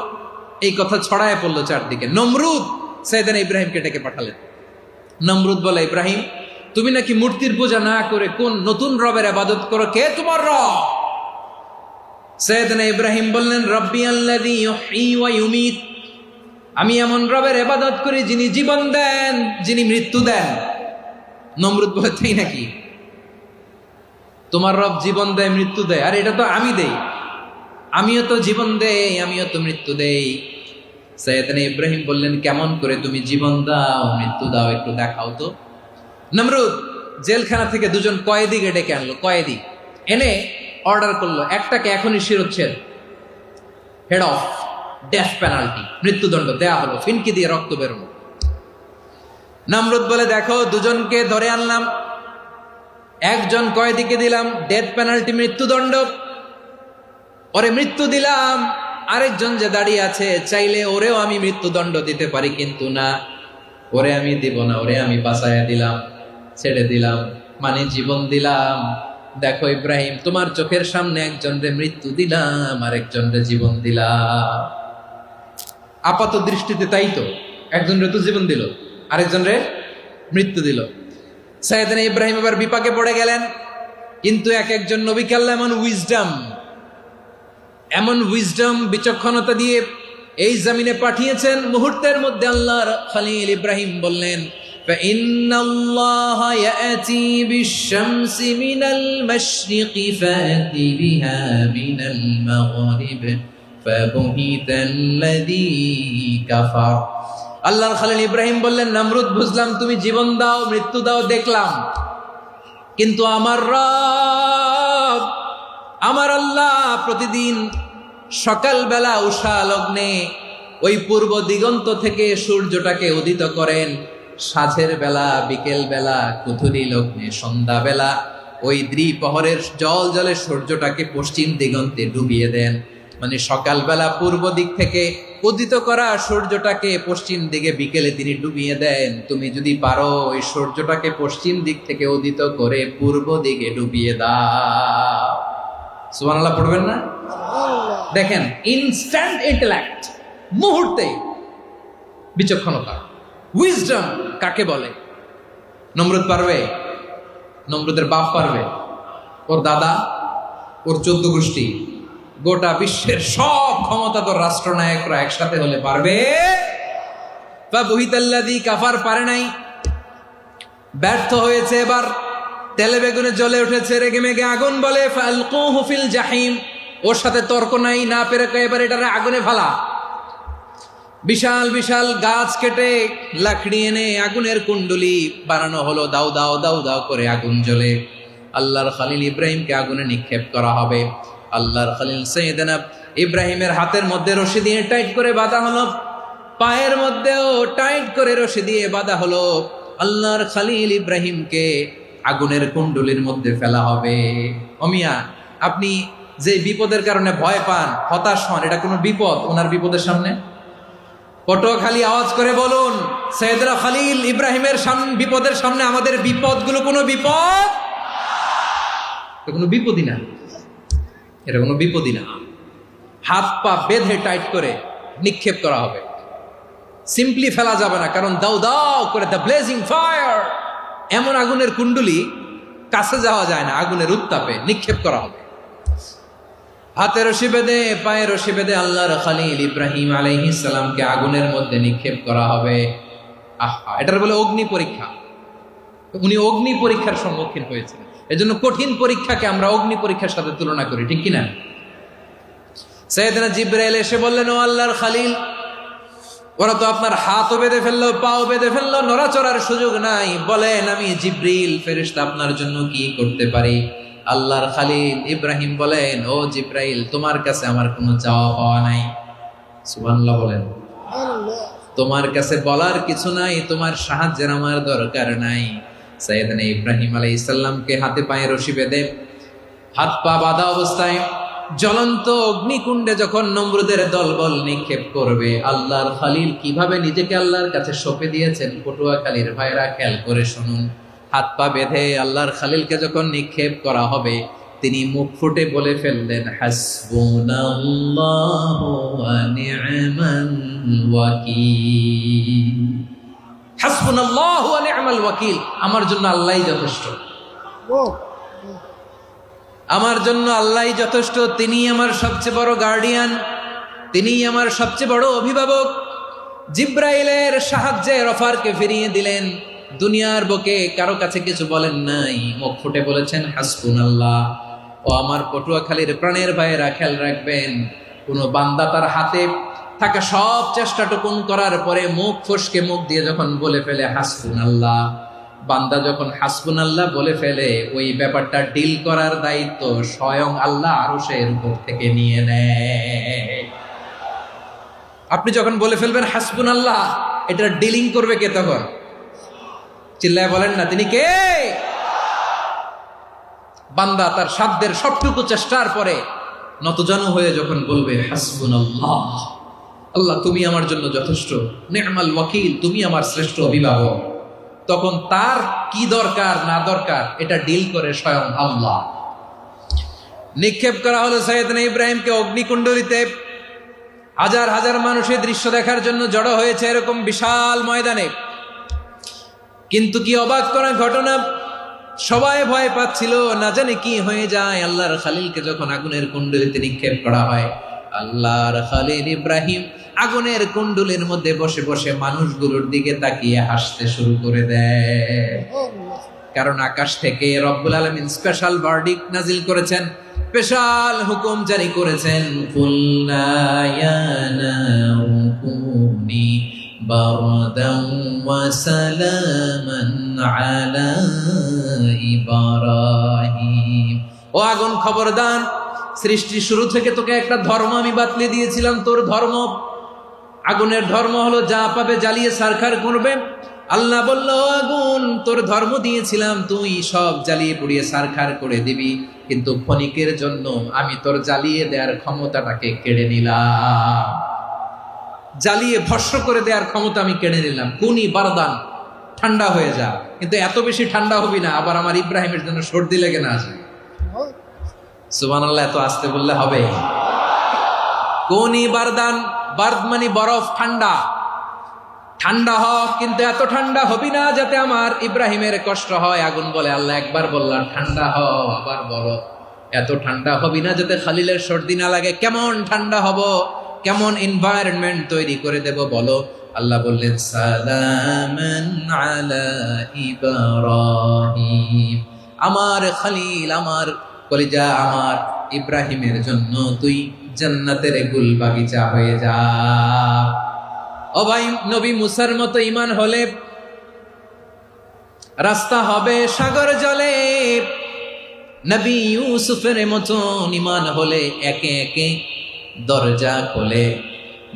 [SPEAKER 1] এই কথা ছড়ায় পড়লো চারদিকে। নমরুদ সাইয়েদনা ইব্রাহিমকে ডেকে পাঠালেন। নমরুদ বলে, ইব্রাহিম তুমি নাকি মূর্তির পূজা না করে কোন নতুন রবের ইবাদত করো, কে তোমার রব? সাইয়েদনা ইব্রাহিম বললেন, রব্বি আল্লাযী ইউহয়ী ওয়া ইউমীত, আমি এমন রবের ইবাদত করি যিনি জীবন দেন, যিনি মৃত্যু দেন। নমরুদ বলে, তাই নাকি? তোমার রব জীবন দেয়, মৃত্যু দেয়, আর এটা তো আমি দেই, আমিও তো জীবন দেই, আমিও তো মৃত্যু দেই। সাইয়েদনা ইব্রাহিম বললেন, কেমন করে তুমি জীবন দাও, মৃত্যু দাও, একটু দেখাও তো। নমরুদ জেলখানা থেকে দুজন কয়েদিকে ডেকে আনলো। কয়েদি এনে অর্ডার করলো, একটাকে এখনই শিরোচ্ছেদ, হেড অফ, ডেথ পেনাল্টি, মৃত্যুদণ্ড দেয়া হলো, ফিনকি দিয়ে রক্ত বেরোনো। নমরুদ বলে, দেখো দুজনকে ধরে আনলাম, একজন কয়েদিকে দিলাম ডেথ পেনাল্টি, মৃত্যুদণ্ড, ওরে মৃত্যু দিলাম। আরেকজন যে দাঁড়িয়ে আছে, চাইলে ওরেও আমি মৃত্যুদণ্ড দিতে পারি, কিন্তু না, ওরে আমি দিব না, ওরে আমি বাঁচাইয়া দিলাম, ছেড়ে দিলাম, মানে জীবন দিলাম। দেখো ইব্রাহিম, তোমার চোখের সামনে একজনরে মৃত্যু দিলাম, আরেকজনরে জীবন দিলাম। আপাত দৃষ্টিতে তাই তো, একজনরে তো জীবন দিল, আরেকজনরে মৃত্যু দিল। সাইয়েদনা ইব্রাহিম এবার বিপাকে পড়ে গেলেন। কিন্তু এক একজন নবীকে আল্লাহ এমন উইজডম, বিচক্ষণতা দিয়ে এই জমিনে পাঠিয়েছেন। মুহূর্তের মধ্যে আল্লাহর খলিল ইব্রাহিম বললেন, فإن الله يأتي بالشمس من المشرق فأت بها من المغرب فبهت الذي كفر। আল্লাহর খলিল ইব্রাহিম বললেন, নমরুদ বুঝলাম তুমি জীবন দাও মৃত্যু দাও দেখলাম, কিন্তু আমার রব আমার আল্লাহ প্রতিদিন সকালবেলা উষা লগ্নে ওই পূর্ব দিগন্ত থেকে সূর্যটাকে উদিত করেন, সাঁঝের বেলা বিকেল বেলা কুথুরি লগ্নে সন্ধ্যা বেলা ওই দ্বিপ্রহরের জল জলে সূর্যটাকে পশ্চিম দিগন্তে ডুবিয়ে দেন। মানে সকালবেলা পূর্ব দিক থেকে উদিত করা সূর্যটাকে পশ্চিম দিকে বিকেলে তিনি ডুবিয়ে দেন। তুমি যদি পারো ওই সূর্যটাকে পশ্চিম দিক থেকে উদিত করে পূর্ব দিকে ডুবিয়ে দাও। সুবহানাল্লাহ পড়বেন না? দেখেন, ইনস্ট্যান্ট ইন্টেলেক্ট, মুহূর্তে বিচক্ষণতা, উইজডম কাকে বলে? নমরুদ পারবে? নমরুদের বাপ পারবে? ওর দাদা, ওর 14 গোষ্ঠী, গোটা বিশ্বের সব ক্ষমতাধর রাষ্ট্রনায়করা একসাথে হলে পারবে? ফাবুহিতাল্লাযী কাফার পারে নাই, ব্যর্থ হয়েছে। এবার তেলে বেগুনে জ্বলে উঠেছে, রেগে মেগে আগুন বলে ফালকুহু ফিল জাহিম। ওর সাথে তর্ক নাই, না পেরে এবার এটারে আগুনে ফেলা। বিশাল বিশাল গাছ কেটে লাকড়ি এনে আগুনের কুণ্ডলি বানানো হলো, দাও দাও দাও দাও করে আগুন জ্বলে। আল্লাহর খলিল ইব্রাহিমকে আগুনে নিক্ষেপ করা হবে। আল্লাহর খলিল সাইয়েদনা ইব্রাহিমের হাতের মধ্যে রশি দিয়ে টাইট করে বাঁধা হলো, পায়ের মধ্যেও টাইট করে রশি দিয়ে বাঁধা হলো। আল্লাহর খলিল ইব্রাহিমকে আগুনের কুণ্ডলির মধ্যে ফেলা হবে। অমিয়া, আপনি যে বিপদের কারণে ভয় পান, হতাশ হন, এটা কোনো বিপদ ওনার বিপদের সামনে? পটুয়াখালী আওয়াজ করে বলুন, সাইয়েদনা খলিল ইব্রাহিমের বিপদের সামনে আমাদের বিপদগুলো কোনো বিপদ? কোনো বিপদই না, এটা কোনো বিপদই না। হাত পা বেঁধে টাইট করে নিক্ষেপ করা হবে, সিম্পলি ফেলা যাবে না, কারণ দাও দাও করে দ্য ব্লেজিং ফায়ার, এমন আগুনের কুণ্ডলি কাছে যাওয়া যায় না, আগুনের উত্তাপে নিক্ষেপ করা হবে। হাতে রশি বেঁধে পায়ে রশি বেঁধে আল্লাহর খলিল ইব্রাহিম আলাইহিস সালামকে আগুনের মধ্যে নিক্ষেপ করা হবে। আহা, এটার বলে অগ্নি পরীক্ষা। উনি অগ্নি পরীক্ষার সম্মুখীন হয়েছিলেন। এজন্য কঠিন পরীক্ষাকে আমরা অগ্নি পরীক্ষার সাথে তুলনা করি, ঠিক কিনা? সাইয়েদনা জিবরাইল এসে বললেন, ও আল্লাহর খলিল, ওরা তো আপনার হাতও বেঁধে ফেললো, পাও বেঁধে ফেললো, নড়াচড়ার সুযোগ নাই, বলেন আমি জিবরিল ফেরেশতা আপনার জন্য কি করতে পারি? আল্লাহর খলিল ইব্রাহিম বলেন, ও জিবরাইল, তোমার কাছে আমার কোনো চাওয়া পাওয়া নাই। সুবহানাল্লাহ বলেন। তোমার কাছে বলার কিছু নাই, তোমার সাহায্যের আমার দরকার নাই। সাইয়েদনা ইব্রাহিম আলাইহিস সালামকে হাতে পায়ে রশি বেঁধে হাত পা বাঁধা অবস্থায় জ্বলন্ত অগ্নিকুণ্ডে যখন নমরুদের দলবল নিক্ষেপ করবে, আল্লাহর খলিল কিভাবে নিজেকে আল্লাহর কাছে সঁপে দিয়েছেন, পটুয়াখালীর ভাইরা খেয়াল করে শুনুন। হাত পা বেঁধে আল্লাহর খলিলকে যখন নিক্ষেপ করা হবে, তিনি মুখ ফুটে বলে ফেললেন, হাসবুনাল্লাহু ওয়া নি'মাল ওয়াকিল। হাসবুনাল্লাহু ওয়া নি'মাল ওয়াকিল, আমার জন্য আল্লাহই যথেষ্ট, আমার জন্য আল্লাহই যথেষ্ট। তিনি আমার সবচেয়ে বড় গার্ডিয়ান, তিনি আমার সবচেয়ে বড় অভিভাবক। জিব্রাইলের সাহায্যে অফারকে ফিরিয়ে দিলেন। দুনিয়ার বুকে কারো কাছে কিছু বলেন নাই, মুখ ফুটে বলেছেন হাসবুনাল্লাহ। ও আমার পটুয়াখালীর প্রাণের ভাইয়েরা, খেয়াল রাখবেন, কোন বান্দা তার হাতে থাকা সব চেষ্টাটুকুন করার পরে মুখ ফসকে মুখ দিয়ে যখন বলে ফেলে হাসবুনাল্লাহ, বান্দা যখন হাসবুনাল্লাহ বলে ফেলে, ওই ব্যাপারটা ডিল করার দায়িত্ব স্বয়ং আল্লাহ আরশের উপর থেকে নিয়ে নেয়। আপনি যখন বলে ফেলবেন হাসবুনাল্লাহ, এটা ডিলিং করবে কে তখন? চিল্লায় বলেন না, তিনি কে? বান্দা তার সাধ্যের সবটুকু চেষ্টার পরে নতজানু হয়ে যখন বলবে হাসবুনাল্লাহ, আল্লাহ তুমি আমার জন্য যথেষ্ট, নি'মাল ওয়াকিল, তুমি আমার শ্রেষ্ঠ অভিভাবক, তখন তার কি দরকার না দরকার এটা ডিল করে স্বয়ং আল্লাহ। নিক্ষেপ করা হলো সাইয়েদনা ইব্রাহিমকে অগ্নিকুণ্ডলিতে। হাজার হাজার মানুষের দৃশ্য দেখার জন্য জড়ো হয়েছে এরকম বিশাল ময়দানে। কিন্তু কি অবাক করা ঘটনা, সবাই ভয় পাচ্ছিল, না জানে কি হয়ে যায়। আল্লাহর খলিলকে যখন আগুনের কুণ্ডলিতে নিক্ষেপ করা হয়, আল্লাহর খলিল ইব্রাহিম আগুনের কুণ্ডুলের মধ্যে বসে বসে মানুষগুলোর দিকে তাকিয়ে হাসতে শুরু করে দেয়। কারণ আকাশ থেকে রব্বুল আলামিন স্পেশাল ভার্ডিক্ট নাজিল করেছেন, স্পেশাল হুকুম জারি করেছেন, কুলনা ইয়া নারু কুনি বারদান ওয়া সালামান আলা ইব্রাহিম। ও আগুন খবরদার, সৃষ্টি শুরু থেকে তোকে একটা ধর্ম আমি বাতলে দিয়েছিলাম, তোর ধর্ম আগুনের ধর্ম হলো যা পাবে জ্বালিয়ে সারখার করবে। আল্লাহ বলল, আগুন তোর ধর্ম দিয়েছিলাম, তুই সব জ্বালিয়ে পুড়িয়ে সারখার করে দিবি, কিন্তু ক্ষণিকের জন্য আমি তোর জ্বালিয়ে দেওয়ার ক্ষমতাটাকে কেড়ে নিলাম, জ্বালিয়ে ভস্ম করে দেওয়ার ক্ষমতা আমি কেড়ে নিলাম। কুনি বারদান, ঠান্ডা হয়ে যা, কিন্তু এত বেশি ঠান্ডা হবি না আবার আমার ইব্রাহিমের জন্য সর্দি লেগে না আসে। সুবহানাল্লাহ, এত আসতে বললে হবে? কুনি বারদান, বার্দ মানে বরফ, ঠান্ডা, ঠান্ডা হ, কিন্তু এত ঠান্ডা হবি না যাতে আমার ইব্রাহিমের কষ্ট হয়। আগুন বলে, আল্লাহ একবার বললাম ঠান্ডা হ, আবার বলো এত ঠান্ডা হবি না যাতে খালিলের সর্দি না লাগে। কেমন ঠান্ডা হব, কেমন এনভায়রনমেন্ট তৈরি করে দেব বলো? আল্লাহ বললেন, সালামান আলা ইব্রাহিম, আমার খলিল, আমার কলিজা, আমার ইব্রাহিমের জন্য তুই জান্নাতের গুল বাগিচা হয়ে যা। ও ভাই, নবী মুসার মতো ঈমান হলে রাস্তা হবে সাগর জলে, নবী ইউসুফের মতো ঈমান হলে একে একে দরজা খোলে।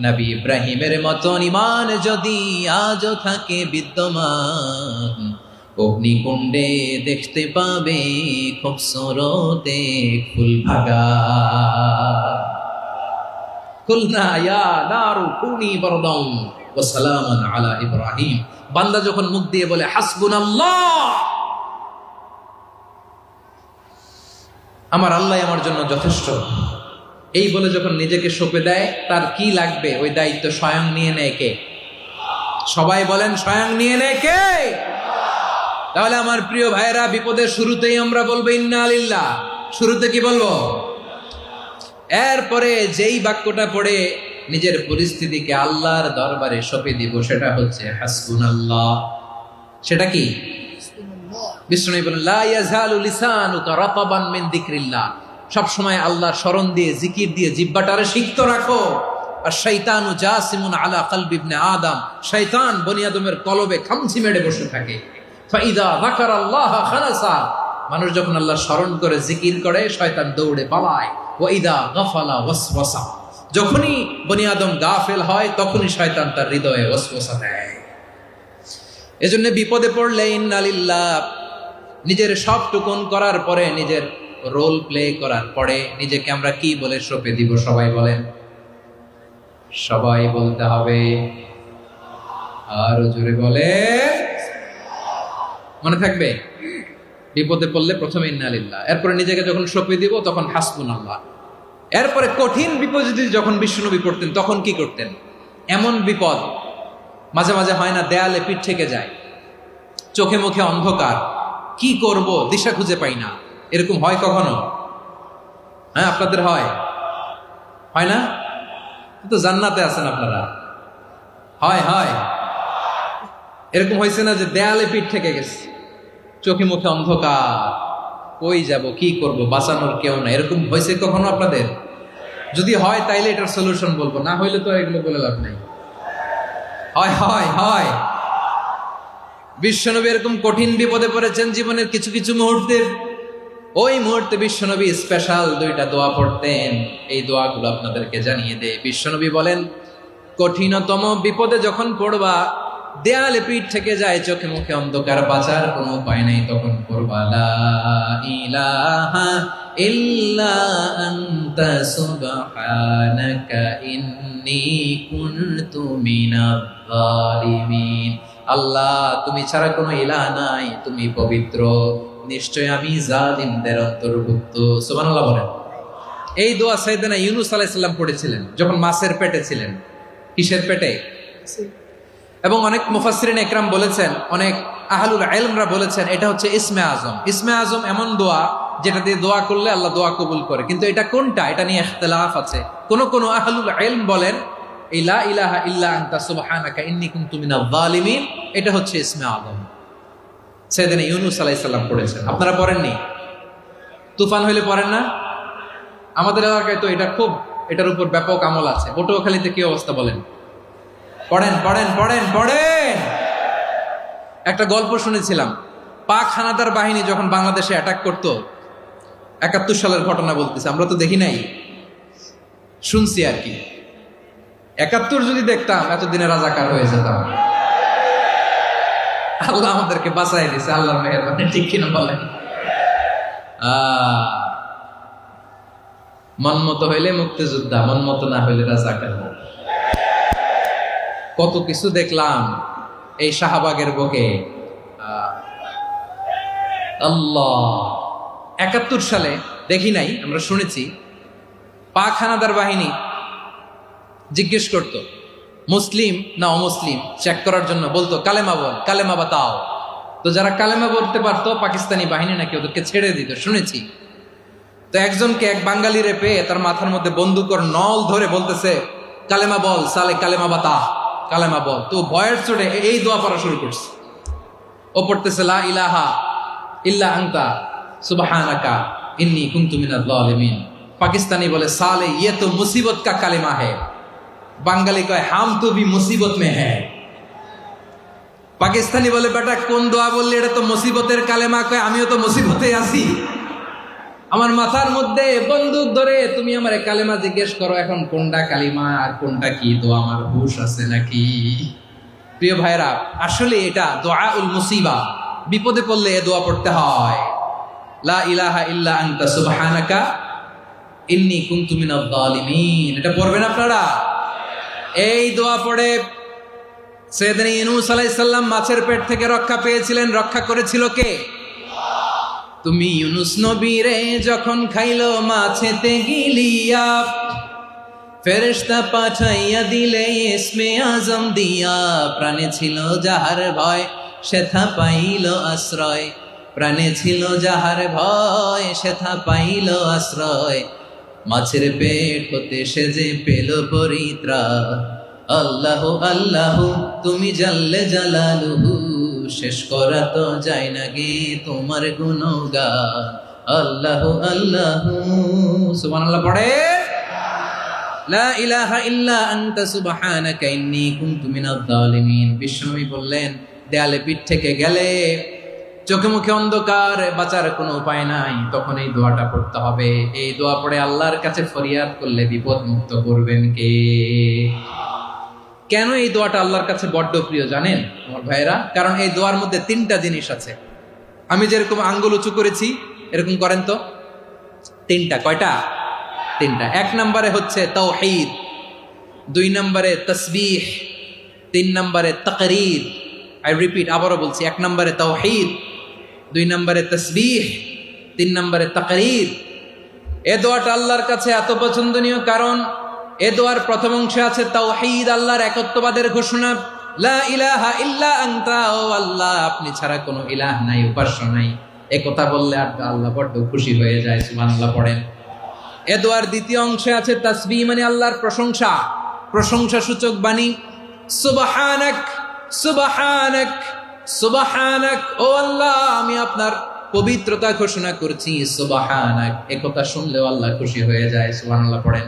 [SPEAKER 1] নবী ইব্রাহিমের মতো ঈমান যদি আজও থাকে বিদ্যমান, অগ্নিকুণ্ডে দেখতে পাবে খুবসুরতে ফুল ভাগা। কুলনা ইয়া নারু কুনি বারদান ওয়া সালামান আলা ইব্রাহিম। বান্দা যখন মুখ দিয়ে বলে হাসবুনাল্লাহ, আমার আল্লাহ আমার জন্য যথেষ্ট, এই বলে যখন নিজেকে সঁপে দেয়, তার কি লাগবে ওই দায়িত্ব স্বয়ং নিয়ে নেয় কে? সবাই বলেন, স্বয়ং নিয়ে নেয় কে? তাহলে আমার প্রিয় ভাইয়েরা, বিপদের শুরুতেই আমরা বলবো ইন্না লিল্লাহ। শুরুতে কি বলবো? এরপরে যেই বাক্যটা পড়ে নিজের পরিস্থিতিকে আল্লাহর দরবারে সঁপে দিব, সেটা হচ্ছে হাসবুনাল্লাহ। সেটা কি? বিষ্ণু বলেন, লা ইয়াজালু লিসানুকা রাতাবান মিন যিকরিল্লাহ, সব সময় আল্লাহর স্মরণ দিয়ে, জিকির দিয়ে জিহ্বাটারে সিক্ত রাখো। আর শয়তানু জাসিমুন আলা কলবি ইবনে আদম, শয়তান বনি আদমের কলবে খামচি মেরে বসে থাকে। ফাইদা যাকারাল্লাহ খানাসা, মানুষ যখন আল্লাহর স্মরণ করে জিকির করে, শয়তান দৌড়ে পালায়। ওয়াইদা গাফালা ওয়াসওয়াসা, যখনই বনি আদম গাফেল হয় তখনই শয়তান তার হৃদয়ে ওয়াসওয়াসা দেয়। এজন্য বিপদে পড়লে ইন্না লিল্লাহ, নিজের সব টুকুন করার পরে, নিজের রোল প্লে করার পরে নিজেকে আমরা কি বলে সঁপে দিব? সবাই বলেন, সবাই বলতে হবে। আরো জোরে বলে, মনে থাকবে? বিপদে পড়লে প্রথমে ইন্না লিল্লাহ, এরপরে নিজেকে যখন সঁপে দিব তখন হাসবুনাল্লাহ। এরপরে কঠিন বিপদে যখন বিশ্বনবী পড়তেন তখন কি করতেন? এমন বিপদ মাঝে মাঝে হয় না, দেয়ালে পিঠ থেকে যায়, চোখে মুখে অন্ধকার, কি করব দিশা খুঁজে পাই না, এরকম হয় কখনো? হ্যাঁ, আপনাদের হয়? হয় না? তো জান্নাতে আছেন আপনারা। হয় হয়, এরকম হয়েছে না যে দেয়ালে পিঠ থেকে গেছে, চোখে মুখে অন্ধকার, কই যাব, কি করব, বাঁচানোর কেউ না, এরকম হয়েছে কখনো আপনাদের? যদি হয় তাইলে এটার সলিউশন বলবো, না হইলে তো এগুলো বলে লাভ নাই। হয় হয় হয়, বিশ্বনবী এরকম কঠিন বিপদে পড়েছেন জীবনের কিছু কিছু মুহূর্তে। ওই মুহূর্তে বিশ্বনবী স্পেশাল দুইটা দোয়া পড়তেন, এই দোয়াগুলো আপনাদেরকে জানিয়ে দেয়। বিশ্বনবী বলেন, কঠিনতম বিপদে যখন পড়বা, দেয়ালে পিঠ থেকে যায়, চোখে মুখে অন্ধকার, বাঁচার কোনো উপায় নাই, তখন পড়বা লা ইলাহা ইল্লা আনতা সুবহানাকা ইন্নী কুনতু মিনাজ জালিমিন। আল্লাহ, তুমি ছাড়া কোনো ইলাহ নাই, তুমি পবিত্র, নিশ্চয় আমি জালিমদের অন্তর্ভুক্ত। সুবহানাল্লাহ বলেন। এই দোয়া সাইয়েদনা ইউনূস আলাইহিস সালাম পড়েছিলেন যখন মাছের পেটে ছিলেন। কিসের পেটে? এবং অনেক মুফাসসিরিন ইকরাম বলেছেন, অনেক আহলুল ইলমরা বলেছেন, এটা হচ্ছে ইসমে আজম। ইসমে আজম এমন দোয়া যেটা দিয়ে দোয়া করলে আল্লাহ দোয়া কবুল করে, কিন্তু এটা কোনটা, এটা নিয়ে ইখতিলাফ আছে। কোন আহলুল ইলম বলেন এই লা ইলাহা ইল্লা আনতা সুবহানাকা ইন্নী কুনতু মিনাজ জালিমিন এটা হচ্ছে ইসমে আযম। সাইয়েদনা ইউনূস আলাইহিস সালাম পড়েছেন, আপনারা পড়েননি? তুফান হইলে পড়েন না? আমাদের এলাকায় তো এটা খুব, এটার উপর ব্যাপক আমল আছে। পটুয়াখালীতে কি অবস্থা বলেন? পড়েন পড়েন পড়েন পড়েন। একটা গল্প শুনেছিলাম, পাক হানাদার বাহিনী যখন বাংলাদেশে অ্যাটাক করতো, ৭১ সালের ঘটনা বলতেছে, আমরা তো দেখি নাই, শুনছি আর কি। ৭১ যদি দেখতাম এতদিনে রাজাকার হয়ে যেতাম। আল্লাহ আমাদেরকে বাঁচাই দিছে, আল্লাহর মেহেরবানি, ঠিক কিনা বলেন? মন মতো হইলে মুক্তিযোদ্ধা, মন মতো না হইলে রাজাকার। কত কিছু দেখলাম এই শাহবাগের বুকে। আল্লাহ, ৭১ সালে দেখি নাই, আমরা শুনেছি পাক হানাদার বাহিনী জিজ্ঞেস করত মুসলিম না অমুসলিম চেক করার জন্য, বলতো কালেমা বল, কালেমা বাতাও। তো যারা কালেমা বলতে পারতো পাকিস্তানি বাহিনী নাকি ওদেরকে ছেড়ে দিত, শুনেছি। তো একজনকে, এক বাঙালিরে পেয়ে তার মাথার মধ্যে বন্দুকর নল ধরে বলতেছে কালেমা বল সালে, কালেমা বাতা, কালেমা বল। তো ভয়ের চোটে এই দোয়া পড়া শুরু করছে। ও পড়তেছে লা ইলাহা ইল্লা আনতা সুবহানাকা ইন্নী কুনতু মিনাজ জালিমিন। পাকিস্তানি বলে সালে ইয়ে তো মুসিবত কা কালেমা है। বাঙালি কয় হাম তো ভি মুসিবত মে হ্যায়। পাকিস্তানি বলে বেটা কোন দোয়া বললি, এটা তো মুসিবতের কালেমা। কয় আমিও তো মুসিবতে আছি, আমার মাথার মধ্যে বন্দুক ধরে তুমি আমার কালেমা জিজ্ঞেস করো, এখন কোনটা কালিমা আর কোনটা কি দোয়া, আমার হুশ আছে নাকি? প্রিয় ভাইরা, আসলে এটা দুআউল মুসিবা, বিপদে পড়লে এ দোয়া পড়তে হয়। লা ইলাহা ইল্লা আনতা সুবহানাকা ইন্নী কুনতু মিনাজ জালিমিন, এটা পড়বেন আপনারা। এই দোয়া পড়ে সাইয়েদনা ইউনূস আলাইহিস সালাম মাছের পেট থেকে রক্ষা পেয়েছিলেন। রক্ষা করেছিল কে? তুমি ইউনূস নবীরে যখন খাইলো মাছেতে গিলিয়া, ফেরেশতা পাঠাইয়া দিলে ইসমে আযম দিয়া। প্রাণে ছিল যাহার ভয় সেথা পাইল আশ্রয়, প্রাণে ছিল যাহার ভয় সেথা পাইল আশ্রয়। মাছের পেট হতে সে যে পেল পরিত্রাণ। আল্লাহ আল্লাহ তুমি জাল্লে জালালুহু, শেষ করা তো যায় না গে তোমার গুণগান। আল্লাহ আল্লাহ সুবহানাল্লাহ পড়ে। লা ইলাহা ইল্লা আনতা সুবহানাকা ইন্নী কুনতু মিনাজ জালিমিন। বিশ্বনবী বললেন, দেয়ালে পিঠ থেকে গেলে, চোখে মুখে অন্ধকার, বাঁচার কোনো উপায় নাই, তখন এই দোয়াটা পড়তে হবে। এই দোয়া পড়ে আল্লাহর কাছে ফরিয়াদ করলে বিপদ মুক্ত করবেন কে? কেন এই দোয়াটা আল্লাহর কাছে বড্ড প্রিয় জানেন আমার ভাইরা? কারণ এই দোয়ার মধ্যে 3টা জিনিস আছে। আমি যেরকম আঙ্গুল উঁচু করেছি এরকম করেন তো। 3টা। কয়টা? 3টা। 1 নম্বরে হচ্ছে তাওহীদ, 2 নম্বরে তাসবিহ, 3 নম্বরে তাকরীর। আই রিপিট, আবারও বলছি, 1 নম্বরে তাওহীদ, 2 নম্বরে তাসবিহ, 3 নম্বরে তাকরীর। এ দোয়াটা আল্লাহর কাছে এত পছন্দনীয় কারণ এ দোয়ার প্রথম অংশে আছে তাওহীদ, আল্লাহর একত্ববাদের ঘোষণা। লা ইলাহা ইল্লা আনতা, ও আল্লাহ আপনি ছাড়া কোনো ইলাহ নাই, উপাস্য নাই। এ কথা বললে আল্লাহ বড্ড খুশি হয়ে যায়, সুবহানাল্লাহ পড়েন। এ দোয়ার দ্বিতীয় অংশে আছে তাসবিহ, মানে আল্লাহর প্রশংসা, প্রশংসা সূচক বাণী। সুবহানাক সুবহানাক সুবহানাক, ও আল্লাহ আমি আপনার পবিত্রতা ঘোষণা করছি, সুবহানাক। এ কথা শুনলেও আল্লাহ খুশি হয়ে যায়, সুবহানাল্লাহ পড়েন।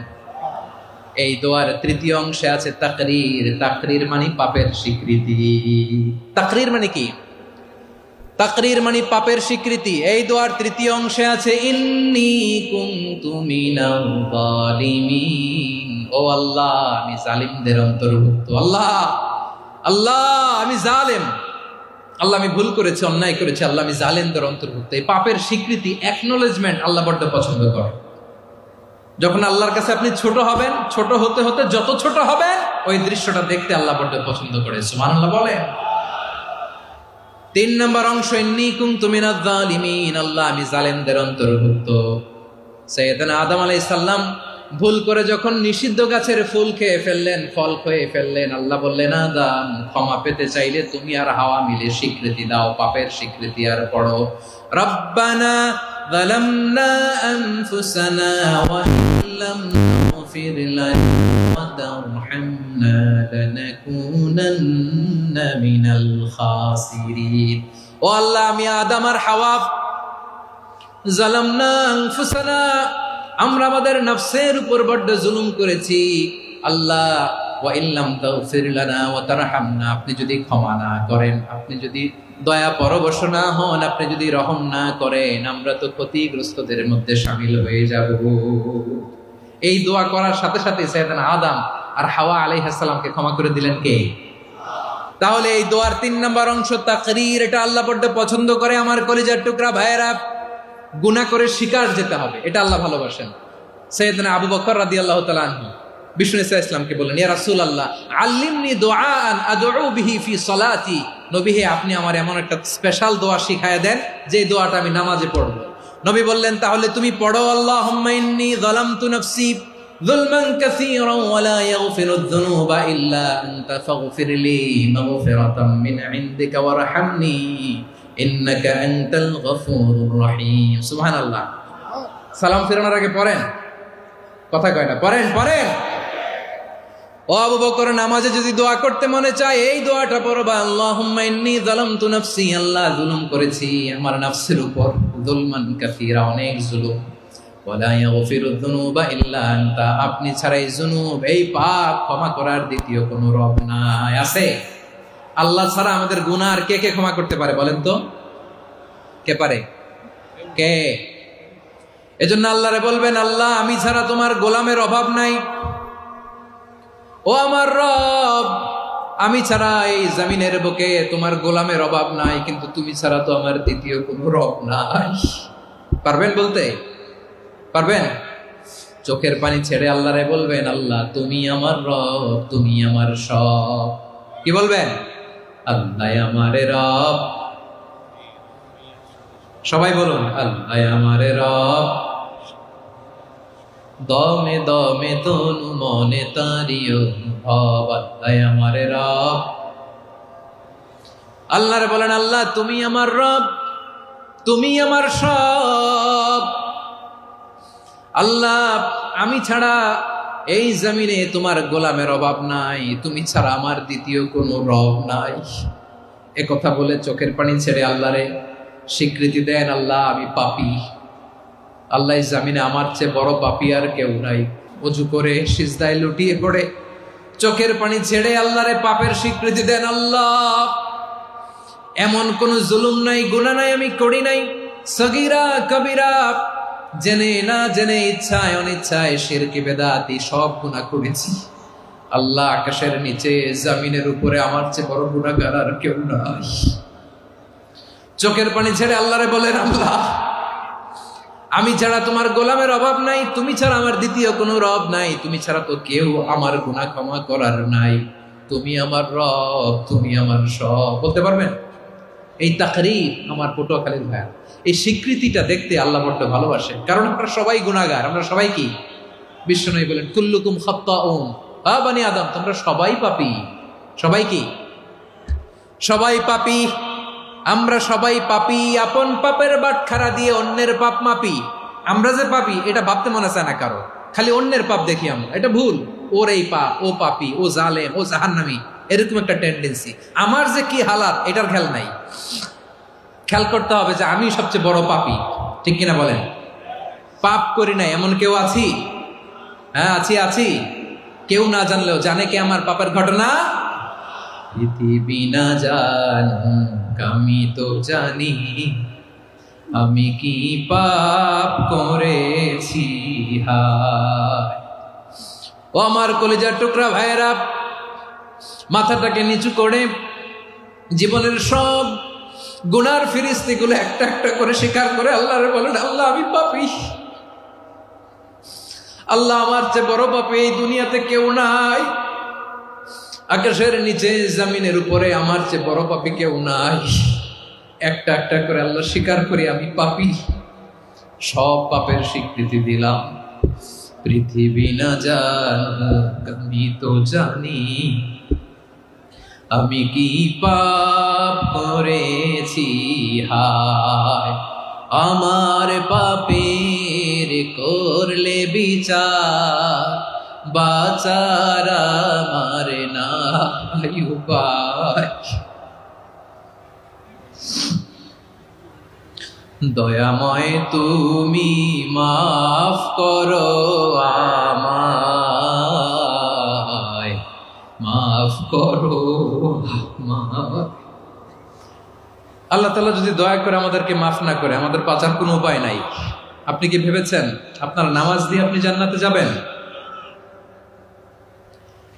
[SPEAKER 1] এই দোয়ার তৃতীয় অংশে আছে তাকরীর। তাকরীর মানে পাপের স্বীকৃতি। তাকরীর মানে কি? তাকরীর মানে পাপের স্বীকৃতি। এই দোয়ার তৃতীয় অংশে আছে ইন্নী কুনতু মিনাল জালিমিন, ও আল্লাহ আমি জালিমদের অন্তর্ভুক্ত। আল্লাহ আল্লাহ আমি জালেম, আল্লাহ আমি ভুল করেছি, অন্যায় করেছি, আল্লাহ আমি জালেমদের অন্তর্ভুক্ত। এই পাপের স্বীকৃতি, অ্যাকনোলেজমেন্ট আল্লাহ বড্ড পছন্দ করে। যখন আল্লাহর কাছে আপনি ছোট হবেন, ছোট হতে হতে যত ছোট হবেন, ওই দৃশ্যটা দেখতে আল্লাহ বড্ড পছন্দ করে, সুবহানাল্লাহ বলেন। 3 নম্বর অংশ ইন্নী কুনতু মিনাজ জালিমিন, আল্লাহ আমি জালেমদের অন্তর্ভুক্ত। সাইয়েদনা আদম আলাইহিস সালাম ভুল করে যখন নিষিদ্ধ গাছের ফুল খেয়ে ফেললেন, ফল খেয়ে ফেললেন, আল্লাহ বললেন আদম ক্ষমা পেতে চাইলে তুমি আর হাওয়া মিলে স্বীকৃতি দাও, পাপের স্বীকৃতি আর পড়ো। রব্বানা ظلمنا أنفسنا وإن لم تغفر لنا وترحمنا لنكونن من الخاسرين ও আল্লাহ আমি আদম আর হাওয়া জালামনা আনফুসানা আমরা আমাদের নফসের উপর বড় জুলুম করেছি আল্লাহ ওয়া ইল্লাম তাগফির লানা ওয়া তারহামনা আপনি যদি ক্ষমা না করেন আপনি যদি দয়া পরবশ না হন আপনি যদি রহম না করেন আমরা তো ক্ষতিগ্রস্তদের মধ্যে শামিল হয়ে যাব এই দোয়া করার সাথে সাথে সাইয়েদনা আদম আর হাওয়া আলাইহিস সালামকে ক্ষমা করে দিলেন কে তাহলে এই দোয়ার 3 নম্বর অংশ তাকরীর এটা আল্লাহ বড় পছন্দ করে আমার কলিজার টুকরা ভাইয়েরা গুনাহ করে শিকার যেতে হবে এটা আল্লাহ ভালোবাসেন সাইয়েদনা আবু বকর রাদিয়াল্লাহু তাআলা আনহু বিষ্ণু ইসলামকে বললেন ইয়া রাসূলুল্লাহ আল্লিমনি দুআআন আদউ বিহি ফি সলাতি নবী হে আপনি আমার এমন একটা স্পেশাল দোয়া শিখায়া দেন যে দোয়াটা আমি নামাজে পড়ব নবী বললেন তাহলে তুমি পড়ো আল্লাহুম্মা ইন্নী যালামতু নাফসি যুলমান কাসীরান ওয়া লা ইয়াগফিরুয যুনুবা ইল্লা আনতা ফাগফিরলি মাগফিরাতাম মিন ইনদিকা ওয়ারহামনি ইন্নাকা আনতাল গফুরুর রহিম সুবহানাল্লাহ সালাম ফেরানোর আগে পড়েন কথা কয় না পড়েন ও আবু বকর নামাজে যদি দোয়া করতে মনে চায় এই দোয়াটা পড়বা আল্লাহুম্মা ইন্নী যালামতু নাফসি আল্লাহ জুলুম করেছি আমার নফসের উপর যুলমান কাসীরা অনেক জুলুম ওয়া লা ইয়াগফিরুয যুনুবা ইল্লা আনতা আপনি ছাড়া এই জুনুব এই পাপ ক্ষমা করার দ্বিতীয় কোনো রব নাই আছে আল্লাহ ছাড়া আমাদের গুনাহ আর কে কে ক্ষমা করতে পারে বলেন তো কে পারে কে এজন্য আল্লাহরে বলবেন আল্লাহ আমি ছাড়া তোমার গোলামের অভাব নাই ও আমার রব আমি ছাড়া এই জমিনের বুকে তোমার গোলামের অভাব নাই কিন্তু তুমি ছাড়া তো আমার দ্বিতীয় কোনো রব নাই পারবেন বলতে পারবেন চোখের পানি ছেড়ে আল্লাহরে বলবেন আল্লাহ তুমি আমার রব তুমি আমার সব কি বলবেন আল্লাহ আমারে রব সবাই বলুন আল্লাহ আমারে রব দমে দমে তনু মনে তারিও ভাব আল্লাহ আমারে রব আল্লাহরে বলেন আল্লাহ তুমি আমার রব তুমি আমার সব আল্লাহ আমি ছাড়া এই জমিনে তোমার গোলামের অভাব নাই তুমি ছাড়া আমার দ্বিতীয় কোনো রব নাই এ কথা বলে চোখের পানি ছেড়ে আল্লাহরে স্বীকৃতি দেন আল্লাহ আমি পাপী আল্লাহ জামিনে আমার চেয়ে বড় পাপী আর কেউ নাই ওযু করে সিজদায় লুটিয়ে পড়ে চোখের পানি ছেড়ে আল্লাহরে পাপের স্বীকৃতি দেন আল্লাহ এমন কোন জুলুম নাই গুনাহ নাই আমি করি নাই সগীরা কবিরা জেনে না জেনে ইচ্ছায় অনিচ্ছায় শিরক বিদআতি সব গুনাহ করেছি আল্লাহ আকাশের নিচে জমিনের উপরে আমার চেয়ে বড় গুনাহগার আর কেউ নাই চোখের পানি ছেড়ে আল্লাহরে বলেন আল্লাহ আমি ছাড়া তোমার গোলামের অভাব নাই তুমি ছাড়া আমার দ্বিতীয় কোনো রব নাই তুমি ছাড়া তো কেউ আমার গুনাহ ক্ষমা করার নাই তুমি আমার রব তুমি আমার সব বলতে পারবেন এই তাকরীর আমার পটুয়াখালীর ভাই এই স্বীকৃতিটা দেখতে আল্লাহ বড় ভালোবাসেন কারণ আমরা সবাই গুনাহগার আমরা সবাই কি বিশ্বনবী বলেন কুল্লুকুম খাত্তাউন বানি আদম তোমরা সবাই পাপী সবাই কি সবাই পাপী আমরা সবাই পাপী আপন পাপের বাটখারা দিয়ে অন্যের পাপ মাপি আমরা যে পাপী এটা ভাবতে মনে চায় না কারো খালি অন্যের পাপ দেখি আমরা এটা ভুল ওর এই পাপ ও পাপী ও জালেম ও জাহান্নামী এরকম একটা টেন্ডেন্সি আমার যে কি হালাত এটার খেয়াল নাই খেয়াল করতে হবে যে আমি সবচেয়ে বড় পাপী ঠিক কিনা বলেন পাপ করি নাই এমন কেউ আছি হ্যাঁ আছি কেউ না জানলেও জানে কে আমার পাপের ঘটনা পৃথিবী না জানুক আমি তো জানি আমি কি পাপ করেছি হায় ও আমার কলিজার টুকরা ভাইয়েরা মাথাটাকে নিচু করে জীবনের সব গুনার ফিরিস্তিগুলো একটা একটা করে স্বীকার করে আল্লাহরে বলেন আল্লাহ আমি পাপী আল্লাহ আমার চেয়ে বড় পাপী এই দুনিয়াতে কেউ নাই আকাশের নিচে জমিনের উপরে আমার চেয়ে বড় পাপী কেউ নাই একটা একটা করে আল্লাহ স্বীকার করি আমি পাপী সব পাপের স্বীকৃতি দিলাম পৃথিবী না জানুক আমি তো জানি আমি কি পাপ করেছি হায় আমার পাপের করলে বিচার, বাঁচার আমার নাই উপায়। দয়াময় তুমি মাফ করো আমায়, মাফ করো আমায়। আল্লাহ তাআলা যদি দয়া করে আমাদেরকে মাফ না করে, আমাদের বাঁচার কোনো উপায় নাই। আপনি কি ভেবেছেন আপনার নামাজ দিয়ে আপনি জান্নাতে যাবেন?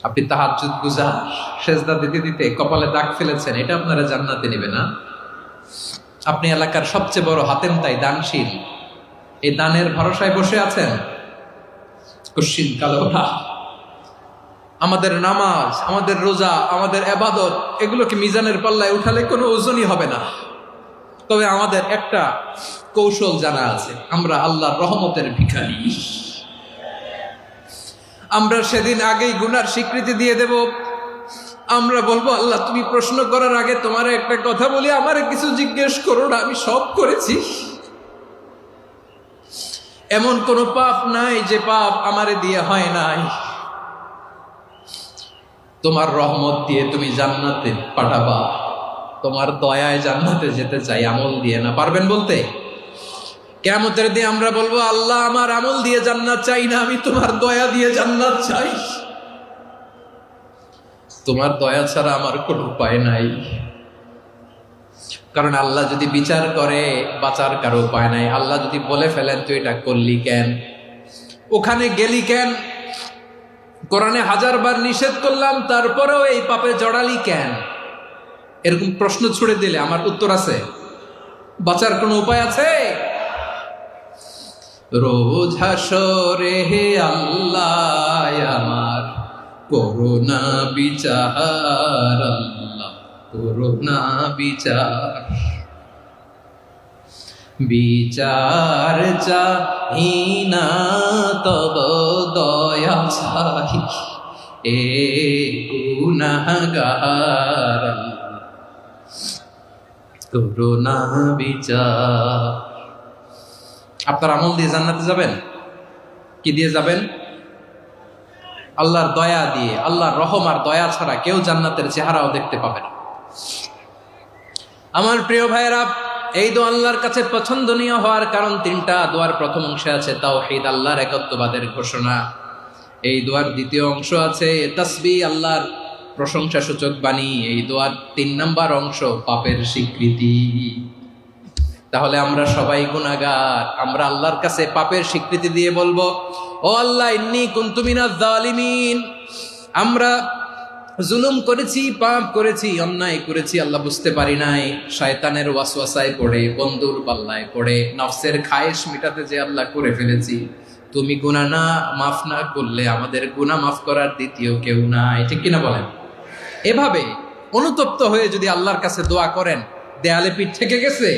[SPEAKER 1] আপনি তাহাজ্জুদ গুজার, সেজদা দিতে দিতে কপালে দাগ ফেলেছেন, এটা আপনারা জান্নাতে নেবে না? আপনি এলাকার সবচেয়ে বড় হাতেম তাই দানশীল, এই দানের ভরসায় বসে আছেন, কুশ্চিন কালো না। আমাদের নামাজ, আমাদের রোজা, আমাদের ইবাদত, এগুলোকে মিজানের পাল্লায় উঠালে কোনো ওজনই হবে না। তবে আমাদের একটা কৌশল জানা আছে, আমরা আল্লাহর রহমতের ভিখারি। আমরা সেদিন আগেই গুনার স্বীকৃতি দিয়ে দেব। আমরা বলবো, আল্লাহ তুমি প্রশ্ন করার আগে তোমার একটা কথা বলি, আমারে কিছু জিজ্ঞেস করো না, আমি সব করেছি। এমন কোন পাপ নাই যে পাপ আমারে দিয়ে হয় নাই। তোমার রহমত দিয়ে তুমি জান্নাতে পাঠাবা, তোমার দয়ায় জান্নাতে যেতে চাই, আমল দিয়ে না। পারবেন বলতে? কিয়ামতের দিন আমরা বলবো, আল্লাহ আমার আমল দিয়ে জান্নাত চাই না, আমি তোমার দয়া দিয়ে জান্নাত চাই। তোমার দয়া ছাড়া আমার কোনো উপায় নাই। কারণ আল্লাহ যদি বিচার করে, বাঁচার কারো উপায় নাই। আল্লাহ যদি বলে ফেলেন তুই এটা করলি কেন, ওখানে গেলি কেন, কোরআনে 1000 বার নিষেধ করলাম তারপরেও এই পাপে জড়ালি কেন, এরকম প্রশ্ন ছুড়ে দিলে আমার উত্তর আছে? বাঁচার কোনো উপায় আছে? রোজ হাসরে হে আল্লাহ আমার করুণা বিচার, আল্লাহ করুণা বিচার। বিচার চাহি না তব দয়া চাহি, এ গুনাহগার করুণা বিচার। আপনার আমল দিয়ে জান্নাতে যাবেন? কি দিয়ে যাবেন? আল্লাহর দয়া দিয়ে। আল্লাহর রহম আর দয়া ছাড়া কেউ জান্নাতের চেহারাও দেখতে পাবে না। আমার প্রিয় ভাইয়েরা, এই দোয়া আল্লাহর কাছে পছন্দনীয় হওয়ার কারণ 3টা। দোয়ার প্রথম অংশে আছে তাওহীদ, আল্লাহর একত্ববাদের ঘোষণা। এই দোয়ার দ্বিতীয় অংশ আছে তাসবিহ, আল্লাহর প্রশংসা সূচক বাণী। এই দোয়ার 3 নম্বর অংশ পাপের স্বীকৃতি। তাহলে আমরা সবাই গুনাহগার। আমরা আল্লাহর কাছে পাপের স্বীকৃতি দিয়ে বলবো, ও আল্লাহ ইন্নী কুনতু মিনাজ জালিমিন, আমরা জুলুম করেছি, পাপ করেছি, অন্যায় করেছি, আল্লাহ বুঝতে পারি নাই। শয়তানের ওয়াসওয়াসায় পড়ে, বন্ধুর পাল্লায় পড়ে, নফসের খায়েশ মিটাতে যে আল্লাহ করে ফেলেছি। তুমি গুনাহ না মাফ না করলে আমাদের গুনাহ মাফ করার দ্বিতীয় কেউ নাই। ঠিক কিনা বলেন? এভাবে অনুতপ্ত হয়ে যদি আল্লাহর কাছে দোয়া করেন, দেয়ালে পিঠ থেকে গেছে,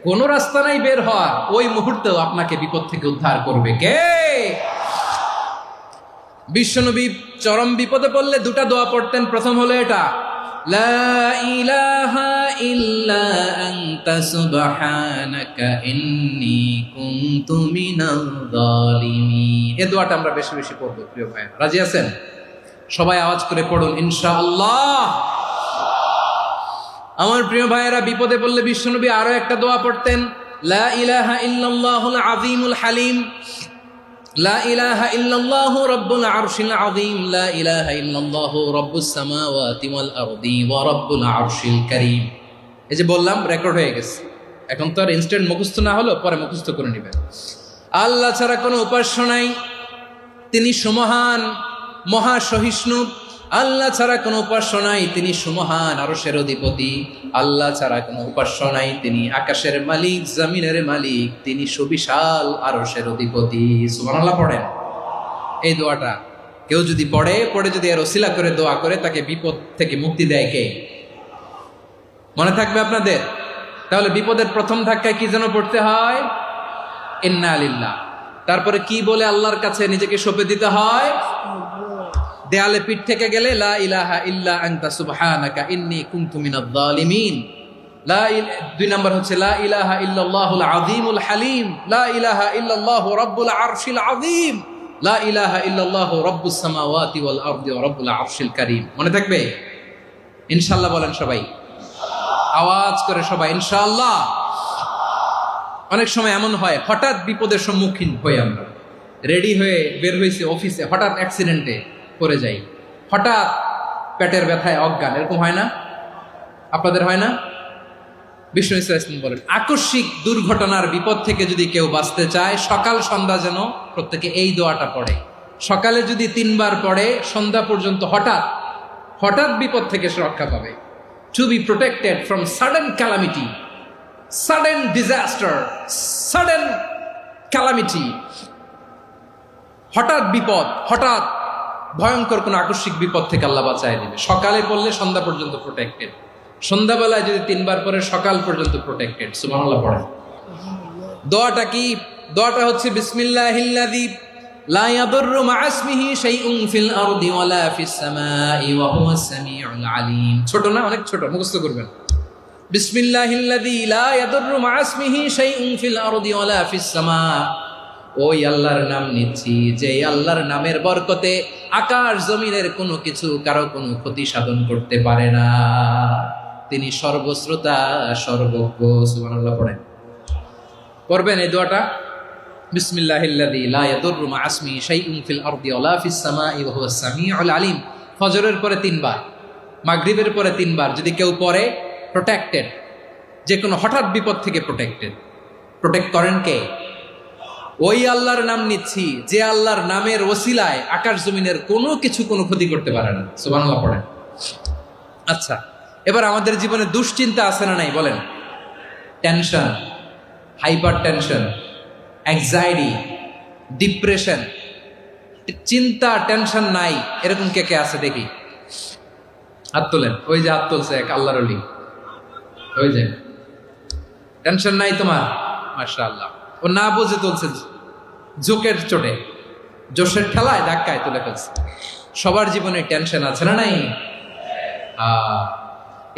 [SPEAKER 1] কোনো রাস্তা নাই বের হওয়ার, ওই মুহূর্তেও আপনাকে বিপদ থেকে উদ্ধার করবে কে? বিশ্বনবী চরম বিপদে পড়লে 2টা দোয়া পড়তেন। প্রথম হলো এটা, লা ইলাহা ইল্লা আনতা সুবহানাকা ইন্নী কুনতু মিনাল জালিমিন। এই দোয়াটা আমরা বেশি বেশি পড়ব প্রিয় ভাই। রাজি আছেন? সবাই আওয়াজ করে পড়ুন ইনশাআল্লাহ। আমার প্রিয় ভাইয়েরা, বিপদে পড়লে বিশ্বনবী আরো একটা দোয়া পড়তেন, লা ইলাহা ইল্লাল্লাহুল আযীমুল হালিম, লা ইলাহা ইল্লাল্লাহু রাব্বুল আরশিল আযীম, লা ইলাহা ইল্লাল্লাহু রাব্বুস সামাওয়াতি ওয়াল আরদি ওয়া রাব্বুল আরশিল কারীম। এই যে বললাম, রেকর্ড হয়ে গেছে। এখন তো আর ইনস্ট্যান্ট মুখস্থ না হলো, পরে মুখস্থ করে নেবেন। আল্লাহ ছাড়া কোনো উপাস্য নাই, তিনি সুমহান, মহা সহিষ্ণু। আল্লাহ ছাড়া কোনো উপাস্য নাই, তিনি সুমহান, আরশের অধিপতি। আল্লাহ ছাড়া কোনো উপাস্য নাই, তিনি আকাশের মালিক, জমিনের মালিক, তিনি সুবিশাল আরশের অধিপতি। সুবহানাল্লাহ পড়েন। এই দোয়াটা কেউ যদি পড়ে যদি এর ওসিলা করে দোয়া করে, তাকে বিপদ থেকে মুক্তি দেয় কে? মনে থাকবে আপনাদের? তাহলে বিপদের প্রথম ধাক্কায় কি যেন পড়তে হয়? ইন্না লিল্লাহ। তারপরে কি বলে আল্লাহর কাছে নিজেকে সঁপে দিতে হয়? দেয়ালে পিঠ থেকে গেলে লা ইলাহা ইল্লা আনতা সুবহানাকা ইন্নী কুনতু মিনাজ জালিমিন, দুই নম্বর হচ্ছে লা ইলাহা ইল্লাল্লাহুল আযীমুল হালিম, লা ইলাহা ইল্লাল্লাহু রাব্বুল আরশিল আযীম, লা ইলাহা ইল্লাল্লাহু রাব্বুস সামাওয়াতি ওয়াল আরদি ওয়া রাব্বুল আরশিল কারীম। মনে থাকবে? ইনশাআল্লাহ বলেন সবাই, আওয়াজ করে সবাই ইনশাআল্লাহ। অনেক সময় এমন হয় হঠাৎ বিপদের সম্মুখীন হই আমরা, রেডি হয়ে বের হয়েছে অফিসে, হঠাৎ অ্যাক্সিডেন্টে পড়ে যাই, হঠাৎ পেটের ব্যথায় অজ্ঞান, এরকম হয় না? আপনাদের হয় না? বিষ্ণু ইসলাম বলেন আকস্মিক দুর্ঘটনার বিপদ থেকে যদি কেউ বাঁচতে চায় সকাল সন্ধ্যা যেন প্রত্যেকে এই দোয়াটা পড়ে। সকালে যদি 3 বার পড়ে সন্ধ্যা পর্যন্ত হঠাৎ হঠাৎ বিপদ থেকে সে রক্ষা পাবে। To be protected from sudden calamity, sudden disaster, sudden calamity, হঠাৎ বিপদ, হঠাৎ ভয়ঙ্কর কোন আকস্মিক বিপদ থেকে আল্লাহ বাঁচায় দিবে। সকালে পড়লে সন্ধ্যা পর্যন্ত প্রোটেক্টেড, সন্ধ্যাবেলায় যদি 3 বার পরে সকাল পর্যন্ত প্রোটেক্টেড। সুবহানাল্লাহ পড়েন। দোয়াটা কি? দোয়াটা হচ্ছে বিসমিল্লাহিল্লাযী লা ইয়াদুররু মা ইসমিহি শাইউন ফিল আরদি ওয়ালা ফিস সামাই ওয়া হুয়াস সামিউল আলিম। ছোট না? অনেক ছোট, মুখস্থ করবেন। বিসমিল্লাহিল্লাযী লা ইয়াদুররু মা ইসমিহি শাইউন ফিল আরদি ওয়ালা ফিস সামা। ওই আল্লাহর নাম নিচ্ছি যে আল্লাহর নামের বরকতে আকাশ জমিনের কোনো কিছু কারো কোনো ক্ষতি সাধন করতে পারে না। তিনি সর্বশ্রোতা, সর্বজ্ঞ। সুবহানাল্লাহ পড়েন। পড়বেন এই দোয়াটা, বিসমিল্লাহিল্লাযী লা ইয়াদুররু মা ইসমিহি শাইউন ফিল আরদি ওয়ালা ফিস সামাই ওয়া হুয়াস সামিউল আলিম। ফজরের পরে 3 বার, মাগরিবের পরে 3 বার যদি কেউ পড়ে প্রোটেক্টেড, যে কোনো হঠাৎ বিপদ থেকে প্রোটেক্টেড। প্রোটেক্ট করেন কে? ওই আল্লাহর নাম নিচ্ছি যে আল্লাহর নামের ওসিলায় আকাশ জমিনের কোনো কিছু কোনো ক্ষতি করতে পারে না। সুবহানাল্লাহ পড়েন। আচ্ছা, এবার আমাদের জীবনে দুশ্চিন্তা আছে না নাই বলেন? Tension, hyper tension, anxiety, depression, চিন্তা, টেনশন নাই এরকম কে কে আছে দেখি? হাত তোলেন। ওই যে হাত তুলছে এক আল্লাহর ওলি, ওই যে টেনশন নাই তোমার, মাশাআল্লাহ। ও না বুঝে তুলছে, জোকের চোটে, জোশের ঠেলায় ধাক্কায় তুলে ফেলছে। সবার জীবনে টেনশন আছে না নাই?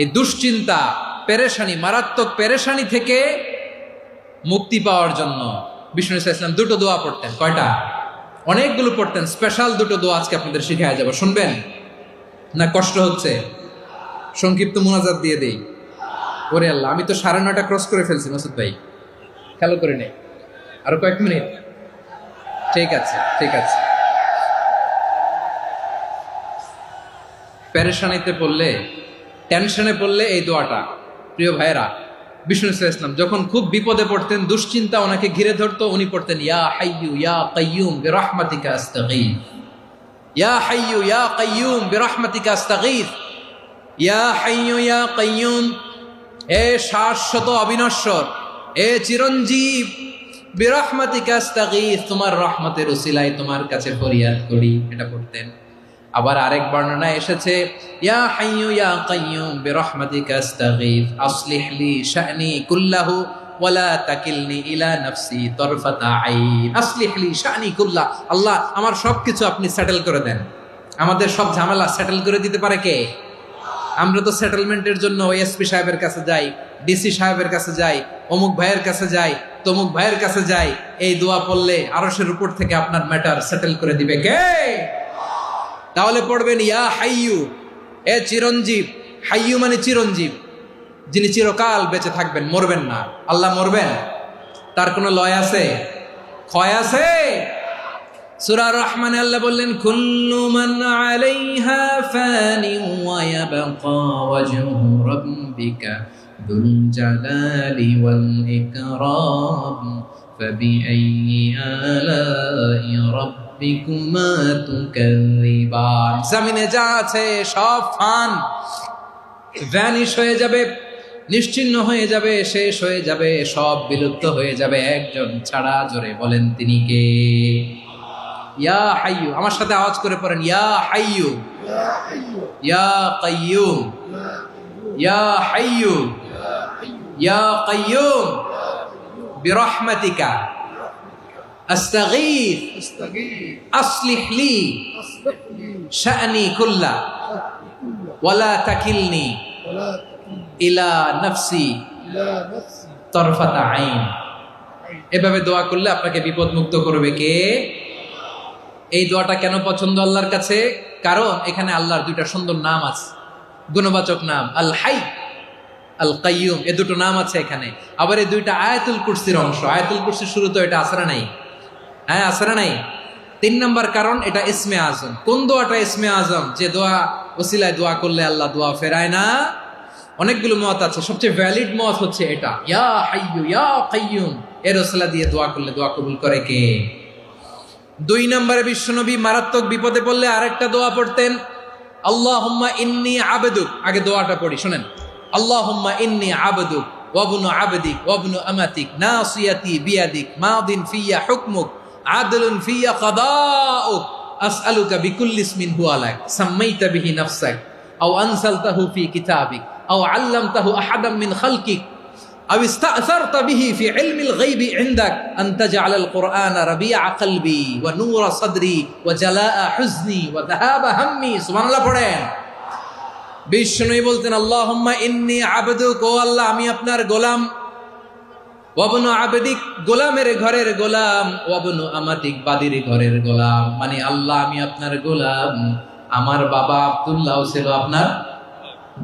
[SPEAKER 1] এই দুশ্চিন্তা, পেরেশানি, মারাত্মক পেরেশানি থেকে মুক্তি পাওয়ার জন্য বিষ্ণু ইসলাম 2টো দোয়া পড়তেন। কয়টা? অনেকগুলো পড়তেন। স্পেশাল 2টো দোয়া আজকে আপনাদের শিখায় যাব, শুনবেন না? কষ্ট হচ্ছে? সংক্ষিপ্ত মুনাজাত দিয়ে দেই। ওরে আল্লাহ, আমি তো 9:30 ক্রস করে ফেলছি মাসুদ ভাই, খেয়াল করে নেই। আরো কয়েক মিনিট? ঠিক আছে, ঠিক আছে। পেরেশানিতে পড়লে, টেনশনে পড়লে এই দোয়াটা, প্রিয় ভাইয়েরা, বিষ্ণু ইসলাম যখন খুব বিপদে পড়তেন, দুশ্চিন্তা ওনাকে ঘিরে ধরতো, উনি পড়তেন ইয়া হাইয়ু ইয়া কাইয়ুম বিরহমাতিকা আস্তাগীথ, ইয়া হাইয়ু ইয়া কাইয়ুম বিরহমাতিকা আস্তাগীথ, ইয়া হাইয়ু ইয়া কাইয়ুম, এ শাশ্বত অবিনশ্বর, এ চিরঞ্জীব, বিরহমাতিকা আস্তাগীথ, তোমার রহমতের উসিলায় তোমার কাছে ফরিয়াদ করি। এটা পড়তেন। আবার আরেক বর্ণনায় এসেছে ইয়া হাইয়ু ইয়া কাইয়ুম বিরহমাতিকা আস্তাগীথ আসলিহ লি শা'নি কুল্লাহু ওয়ালা তাকিলনি ইলা নাফসি তরফাতা আইন। আসলিহ লি শা'নি কুল্লাহ, আল্লাহ আমার সবকিছু আপনি সেটেল করে দেন। আমাদের সব ঝামেলা সেটেল করে দিতে পারে কে? আমরা তো সেটেলমেন্টের জন্য এসপি সাহেবের কাছে যাই, ডিসি সাহেবের কাছে যাই, অমুক ভাইয়ের কাছে যাই, তমুক ভাইয়ের কাছে যাই। এই দোয়া পড়লে আরশের উপর থেকে আপনার ম্যাটার সেটেল করে দিবে কে? তাহলে পড়বেন ইয়া হাইয়ু, এ চিরঞ্জীব। হাইয়ু মানে চিরঞ্জীব, যিনি চিরকাল বেঁচে থাকবেন, মরবেন না। আল্লাহ মরবেন? তার কোনো লয় আছে? ক্ষয় আছে? সূরা রহমানে আল্লাহ বললেন কুল্লু মান আলাইহা ফানি ওয়া ইয়াবকা ওয়াজহু রাব্বিকা যুল জালালি ওয়াল ইকরাম ফাবিআইয়ি আলাই রাব্বিকুমা তুকাযিবান। জমিনে যা আছে সব ফান, ভ্যানিশ হয়ে যাবে, নিশ্চিহ্ন হয়ে যাবে, শেষ হয়ে যাবে, সব বিলুপ্ত হয়ে যাবে, একজন ছাড়া। জোরে বলেন তিনি কে? ইয়া হাইয়ু। আমার সাথে আওয়াজ করে পড়েন ইয়া হাইয়ু ইয়া কাইয়ুম ইয়া হাইয়ু ইয়া কাইয়ুম বিরহমাতিকা আস্তাগীথ আসলিহ লি শা'নি কুল্লা ওয়ালা তাকিলনি ইলা নাফসি তরফাতা আইন। এভাবে দোয়া করলে আপনাকে বিপদ মুক্ত করবে কে? এই দোয়াটা কেন পছন্দ আল্লাহর কাছে? কারণ এখানে আল্লাহর দুইটা সুন্দর নাম আছে, গুণবাচক নাম, আল হাই, আল কাইয়ুম, এ দুটো নাম আছে এখানে। আবার এই দুইটা আয়াতুল কুরসির অংশ। আয়াতুল কুরসির শুরু তো এটা আসরা নাই, হ্যাঁ আসরা নাই। 3 নাম্বার কারণ এটা ইসমে আজম। কোন দোয়াটা ইসমে আজম? যে দোয়া ওসিলায় দোয়া করলে আল্লাহ দোয়া ফেরায় না। অনেকগুলো মত আছে, সবচেয়ে ভ্যালিড মত হচ্ছে এটা, ইয়া হাইয়ু ইয়া কাইয়ুম, এর ওসিলা দিয়ে দোয়া করলে দোয়া কবুল করে কে? 2 নম্বরে বিশ্বনবী মারাত্মক বিপদে পড়লে আরেকটা দোয়া পড়তেন, আল্লাহুম্মা ইন্নী আবদুক। আগে দোয়াটা পড়ি, শুনেন। আল্লাহুম্মা ইন্নী আবদুক ওয়া ইবনু আবদিক ওয়া ইবনু আমাতিক নাসিয়াতি বিয়াদিক মাদিন ফিয়া হুকমুক আদলুন ফিয়া কাদাউক আসআলুকা বিকুল্লি ইসমিন হুয়া লাক সাম্মাইতা বিহি নাফসাক আও আনসালতাহু ফি কিতাবিক আও আল্লামতাহু আহাদাম মিন খালকিক أو استأثرت به في علم الغيب عندك أن تجعل القرآن ربيع قلبي ونور صدري وجلاء حزني وذهاب همي। سبحان الله পড়েন। বিষ্ণুই বলতেন, আল্লাহুম্মা ইন্নী আবদুক, ও আল্লাহ আমি আপনার গোলাম, ওয়াবনু আবদিক, গোলামের ঘরের গোলাম, ওয়াবনু আমাতিক, বাদির ঘরের গোলাম। মানে আল্লাহ আমি আপনার গোলাম, আমার বাবা আব্দুল্লাহ ছিল আপনার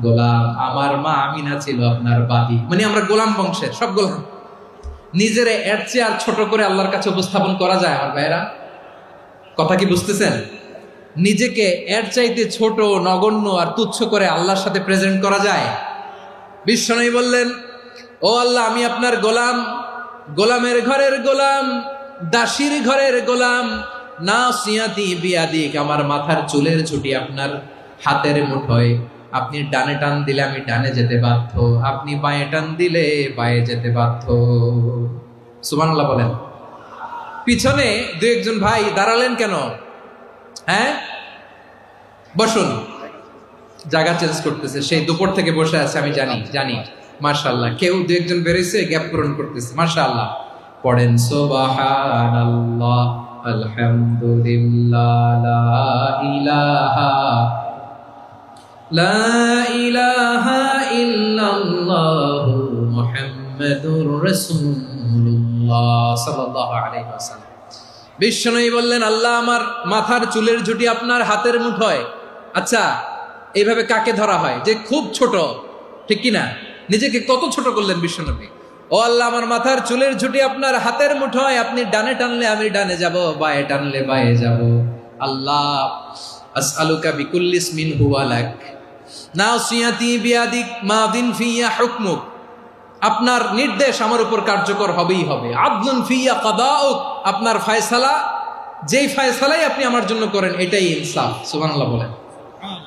[SPEAKER 1] গোলাম, আমার মা আমিনা ছিল আপনার বাদী। মানে আমরা গোলাম বংশের, সব গোলাম। নিজের এর চেয়ে আর ছোট করে আল্লাহর কাছে উপস্থাপন করা যায় আমার ভাইরা? কথা কি বুঝতেছেন? নিজেকে এর চাইতে ছোট, নগণ্য আর তুচ্ছ করে আল্লাহর সাথে প্রেজেন্ট করা যায়? বিশ্বনবী বললেন, ও আল্লাহ আমি আপনার গোলাম, গোলামের ঘরের গোলাম, দাসীর ঘরের গোলাম, নাসিয়াতি বিয়াদিক, আমার মাথার চুলের ছুটি আপনার হাতের মুঠোয়। আপনি ডানে টান দিলে আমি ডানে যেতে বাধ্য, আপনি বাঁয়ে টান দিলে বাঁয়ে যেতে বাধ্য। সুবহানাল্লাহ বলেন। পিছনে 2-1 ভাই দাঁড়ালেন কেন? হ্যাঁ বসুন। জায়গা চেঞ্জ করতেছে, সেই দুপুর থেকে বসে আছে আমি জানি। মাশাআল্লাহ, কেউ 2-1 বেরিয়েছে, গ্যাপ পূরণ করতেছে, মাশাআল্লাহ। পড়েন সুবহানাল্লাহ আলহামদুলিল্লাহ লা ইলাহা ইল্লাল্লাহু মুহাম্মাদুর রাসূলুল্লাহ সাল্লাল্লাহু আলাইহি ওয়াসাল্লাম। বিশ্বনবী বললেন, আল্লাহ আমার মাথার চুলের ঝুঁটি আপনার হাতের মুঠোয়। আচ্ছা, এইভাবে কাকে ধরা হয়? যে খুব ছোট, ঠিক কি না? নিজেকে কত ছোট করলেন বিশ্বনবী। ও আল্লাহ আমার মাথার চুলের ঝুঁটি আপনার হাতের মুঠোয়, আপনি ডানে টানলে আমি ডানে যাব, বাঁয়ে টানলে বাঁয়ে যাব। আল্লাহ আসআলুকা বিকুল্লি ইসমিন হুয়া লাক নাসিয়াতি বিয়াদিক মাদিন ফিয়া হুকমুক, আপনার নির্দেশ আমার উপর কার্যকর হবেই হবে। আদলুন ফিয়া কাদাউক, আপনার ফয়সালা, যেই ফয়সালাই আপনি আমার জন্য করেন এটাই ইনসাফ। সুবহানাল্লাহ বলেন।